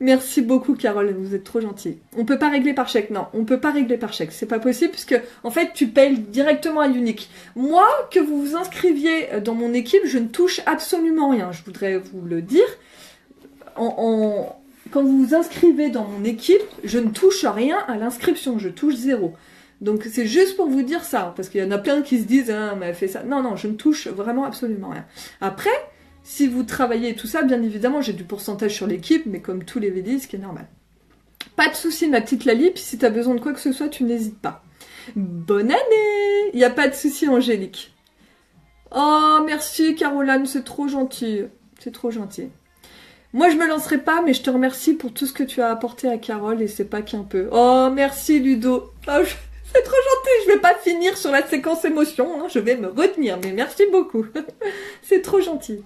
Merci beaucoup, Carole, vous êtes trop gentille. On peut pas régler par chèque, non, on peut pas régler par chèque, c'est pas possible, puisque, en fait, tu payes directement à Unique. Moi, que vous vous inscriviez dans mon équipe, je ne touche absolument rien, je voudrais vous le dire. Quand vous vous inscrivez dans mon équipe, je ne touche rien à l'inscription, je touche 0. Donc c'est juste pour vous dire ça, parce qu'il y en a plein qui se disent « Ah, mais elle fait ça ». Non, je ne touche vraiment absolument rien. Après, si vous travaillez tout ça, bien évidemment, j'ai du pourcentage sur l'équipe, mais comme tous les VD, ce qui est normal. Pas de souci, ma petite Lali, puis si t'as besoin de quoi que ce soit, tu n'hésites pas. Bonne année! Il n'y a pas de souci, Angélique. Oh, merci, Caroline, c'est trop gentil. C'est trop gentil. Moi, je me lancerai pas, mais je te remercie pour tout ce que tu as apporté à Carole, et c'est pas qu'un peu. Oh, merci, Ludo. Oh, c'est trop gentil, je vais pas finir sur la séquence émotion, hein, je vais me retenir, mais merci beaucoup. C'est trop gentil.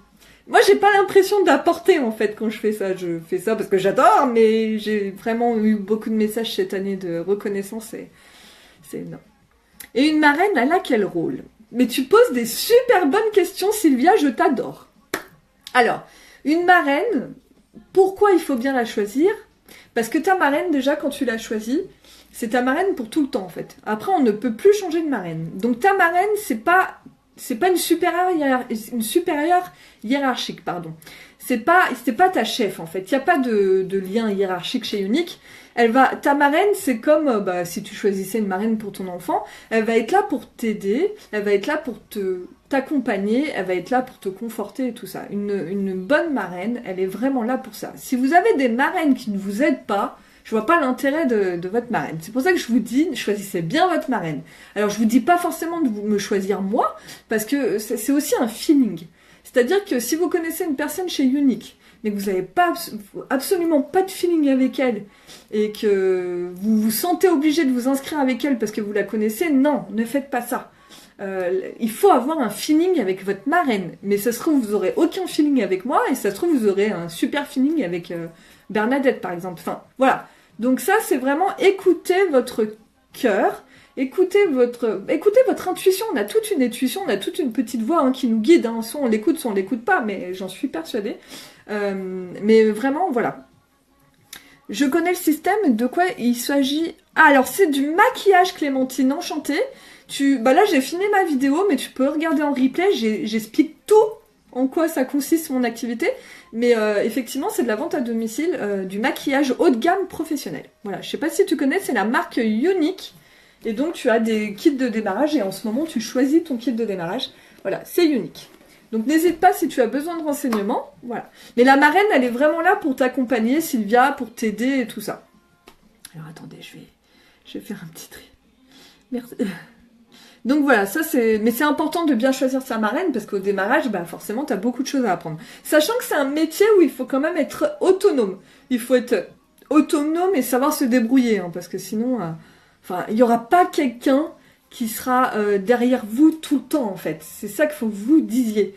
Moi, j'ai pas l'impression d'apporter, en fait, quand je fais ça. Je fais ça parce que j'adore, mais j'ai vraiment eu beaucoup de messages cette année de reconnaissance et c'est énorme. Et une marraine, elle a quel rôle? Mais tu poses des super bonnes questions, Sylvia, je t'adore. Alors, une marraine, pourquoi il faut bien la choisir? Parce que ta marraine, déjà, quand tu l'as choisie, c'est ta marraine pour tout le temps, en fait. Après, on ne peut plus changer de marraine. Donc, ta marraine, c'est pas une supérieure hiérarchique, pardon. C'est pas ta chef, en fait. Il n'y a pas de lien hiérarchique chez Unique. Ta marraine, c'est comme, si tu choisissais une marraine pour ton enfant, elle va être là pour t'aider, elle va être là pour t'accompagner, elle va être là pour te conforter et tout ça. Une bonne marraine, elle est vraiment là pour ça. Si vous avez des marraines qui ne vous aident pas, je vois pas l'intérêt de votre marraine. C'est pour ça que je vous dis, choisissez bien votre marraine. Alors, je vous dis pas forcément de me choisir moi, parce que c'est aussi un feeling. C'est-à-dire que si vous connaissez une personne chez Unique, mais que vous n'avez absolument pas de feeling avec elle, et que vous vous sentez obligé de vous inscrire avec elle parce que vous la connaissez, non, ne faites pas ça. Il faut avoir un feeling avec votre marraine. Mais ça se trouve, vous aurez aucun feeling avec moi, et ça se trouve, vous aurez un super feeling avec Bernadette, par exemple. Enfin, voilà. Donc ça, c'est vraiment écouter votre cœur, écoutez votre intuition. On a toute une intuition, on a toute une petite voix qui nous guide. Soit on l'écoute, soit on l'écoute pas, mais j'en suis persuadée. Mais vraiment, voilà. Je connais le système, de quoi il s'agit. Ah, alors c'est du maquillage, Clémentine, enchantée. Là, j'ai filmé ma vidéo, mais tu peux regarder en replay, j'explique tout en quoi ça consiste mon activité. Mais effectivement, c'est de la vente à domicile, du maquillage haut de gamme professionnel. Voilà, je sais pas si tu connais, c'est la marque Unique. Et donc, tu as des kits de démarrage et en ce moment, tu choisis ton kit de démarrage. Voilà, c'est Unique. Donc, n'hésite pas si tu as besoin de renseignements. Voilà. Mais la marraine, elle est vraiment là pour t'accompagner, Sylvia, pour t'aider et tout ça. Alors, attendez, je vais faire un petit tri. Merci. Donc voilà, mais c'est important de bien choisir sa marraine parce qu'au démarrage, forcément, tu as beaucoup de choses à apprendre. Sachant que c'est un métier où il faut quand même être autonome. Il faut être autonome et savoir se débrouiller, parce que sinon, il n'y aura pas quelqu'un qui sera derrière vous tout le temps, en fait. C'est ça qu'il faut que vous disiez.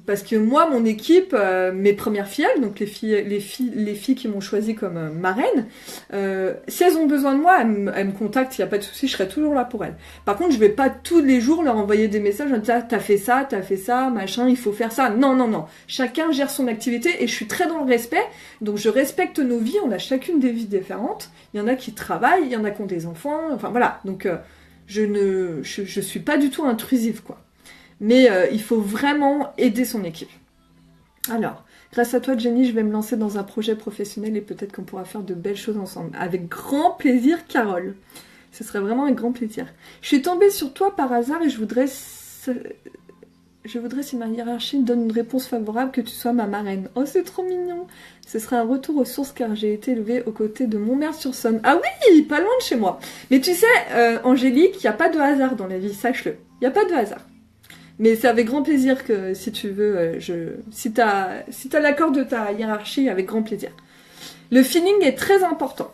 Parce que moi, mon équipe, mes premières filles, donc les filles qui m'ont choisi comme marraine, si elles ont besoin de moi, elles me contactent, il n'y a pas de souci, je serai toujours là pour elles. Par contre, je vais pas tous les jours leur envoyer des messages en disant t'as fait ça, machin, il faut faire ça. Non, non, non. Chacun gère son activité et je suis très dans le respect. Donc je respecte nos vies, on a chacune des vies différentes. Il y en a qui travaillent, il y en a qui ont des enfants, enfin voilà. Donc je suis pas du tout intrusive, quoi. Mais il faut vraiment aider son équipe. Alors, grâce à toi, Jenny, je vais me lancer dans un projet professionnel et peut-être qu'on pourra faire de belles choses ensemble. Avec grand plaisir, Carole. Ce serait vraiment un grand plaisir. Je suis tombée sur toi par hasard et je voudrais, si ma hiérarchie me donne une réponse favorable, que tu sois ma marraine. Oh, c'est trop mignon. Ce serait un retour aux sources car j'ai été élevée aux côtés de Montmerle-sur-Saône. Ah oui, pas loin de chez moi. Mais tu sais, Angélique, il n'y a pas de hasard dans la vie, sache-le. Il n'y a pas de hasard. Mais c'est avec grand plaisir que, si tu veux, si t'as l'accord de ta hiérarchie, avec grand plaisir. Le feeling est très important.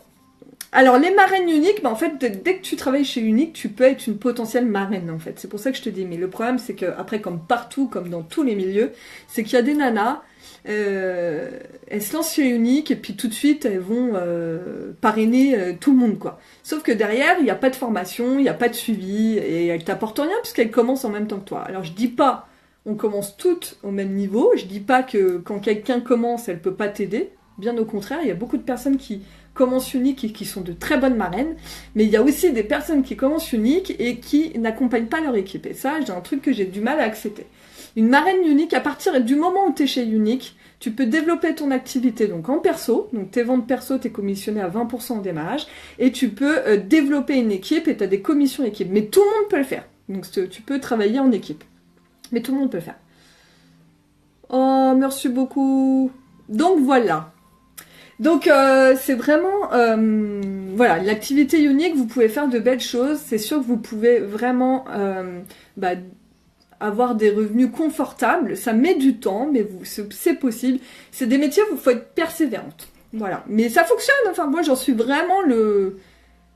Alors, les marraines uniques, en fait, dès que tu travailles chez Unique, tu peux être une potentielle marraine, en fait. C'est pour ça que je te dis. Mais le problème, c'est que après, comme partout, comme dans tous les milieux, c'est qu'il y a des nanas, elles se lancent chez Unique et puis tout de suite, elles vont parrainer tout le monde, quoi. Sauf que derrière, il n'y a pas de formation, il n'y a pas de suivi et elles t'apportent rien puisqu'elles commencent en même temps que toi. Alors, je dis pas, on commence toutes au même niveau. Je dis pas que quand quelqu'un commence, elle peut pas t'aider. Bien au contraire, il y a beaucoup de personnes qui commencent Unique et qui sont de très bonnes marraines, mais il y a aussi des personnes qui commencent Unique et qui n'accompagnent pas leur équipe. Et ça, j'ai un truc que j'ai du mal à accepter. Une marraine Unique, à partir du moment où tu es chez Unique, tu peux développer ton activité donc en perso, donc tes ventes perso, tu es commissionné à 20% au démarrage, et tu peux développer une équipe et tu as des commissions équipe. Mais tout le monde peut le faire. Donc tu peux travailler en équipe. Mais tout le monde peut le faire. Oh, merci beaucoup. Donc voilà. Donc c'est vraiment, voilà, l'activité Unique, vous pouvez faire de belles choses. C'est sûr que vous pouvez vraiment avoir des revenus confortables. Ça met du temps, mais c'est possible. C'est des métiers où il faut être persévérante. Voilà. Mais ça fonctionne. Enfin, moi, j'en suis vraiment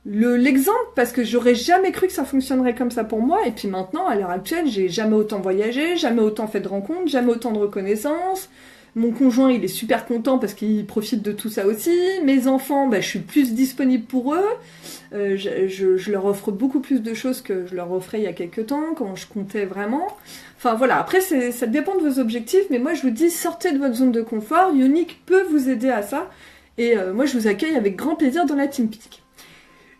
l'exemple, parce que j'aurais jamais cru que ça fonctionnerait comme ça pour moi, et puis maintenant, à l'heure actuelle, j'ai jamais autant voyagé, jamais autant fait de rencontres, jamais autant de reconnaissance. Mon conjoint, il est super content parce qu'il profite de tout ça aussi. Mes enfants, bah, je suis plus disponible pour eux. Je leur offre beaucoup plus de choses que je leur offrais il y a quelques temps, quand je comptais vraiment. Enfin voilà, après ça dépend de vos objectifs, mais moi je vous dis, sortez de votre zone de confort. Unique peut vous aider à ça. Et moi je vous accueille avec grand plaisir dans la Team Peak.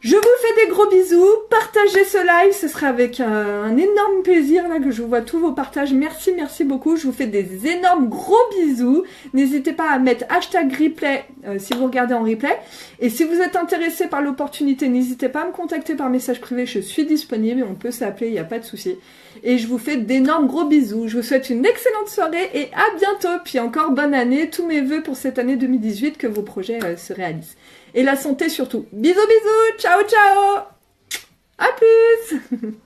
Je vous fais des gros bisous, partagez ce live, ce sera avec un énorme plaisir là que je vois tous vos partages. Merci, merci beaucoup, je vous fais des énormes gros bisous. N'hésitez pas à mettre hashtag replay si vous regardez en replay. Et si vous êtes intéressé par l'opportunité, n'hésitez pas à me contacter par message privé, je suis disponible, on peut s'appeler, il n'y a pas de souci. Et je vous fais d'énormes gros bisous, je vous souhaite une excellente soirée et à bientôt. Puis encore bonne année, tous mes vœux pour cette année 2018, que vos projets se réalisent. Et la santé surtout. Bisous bisous, ciao ciao. À plus.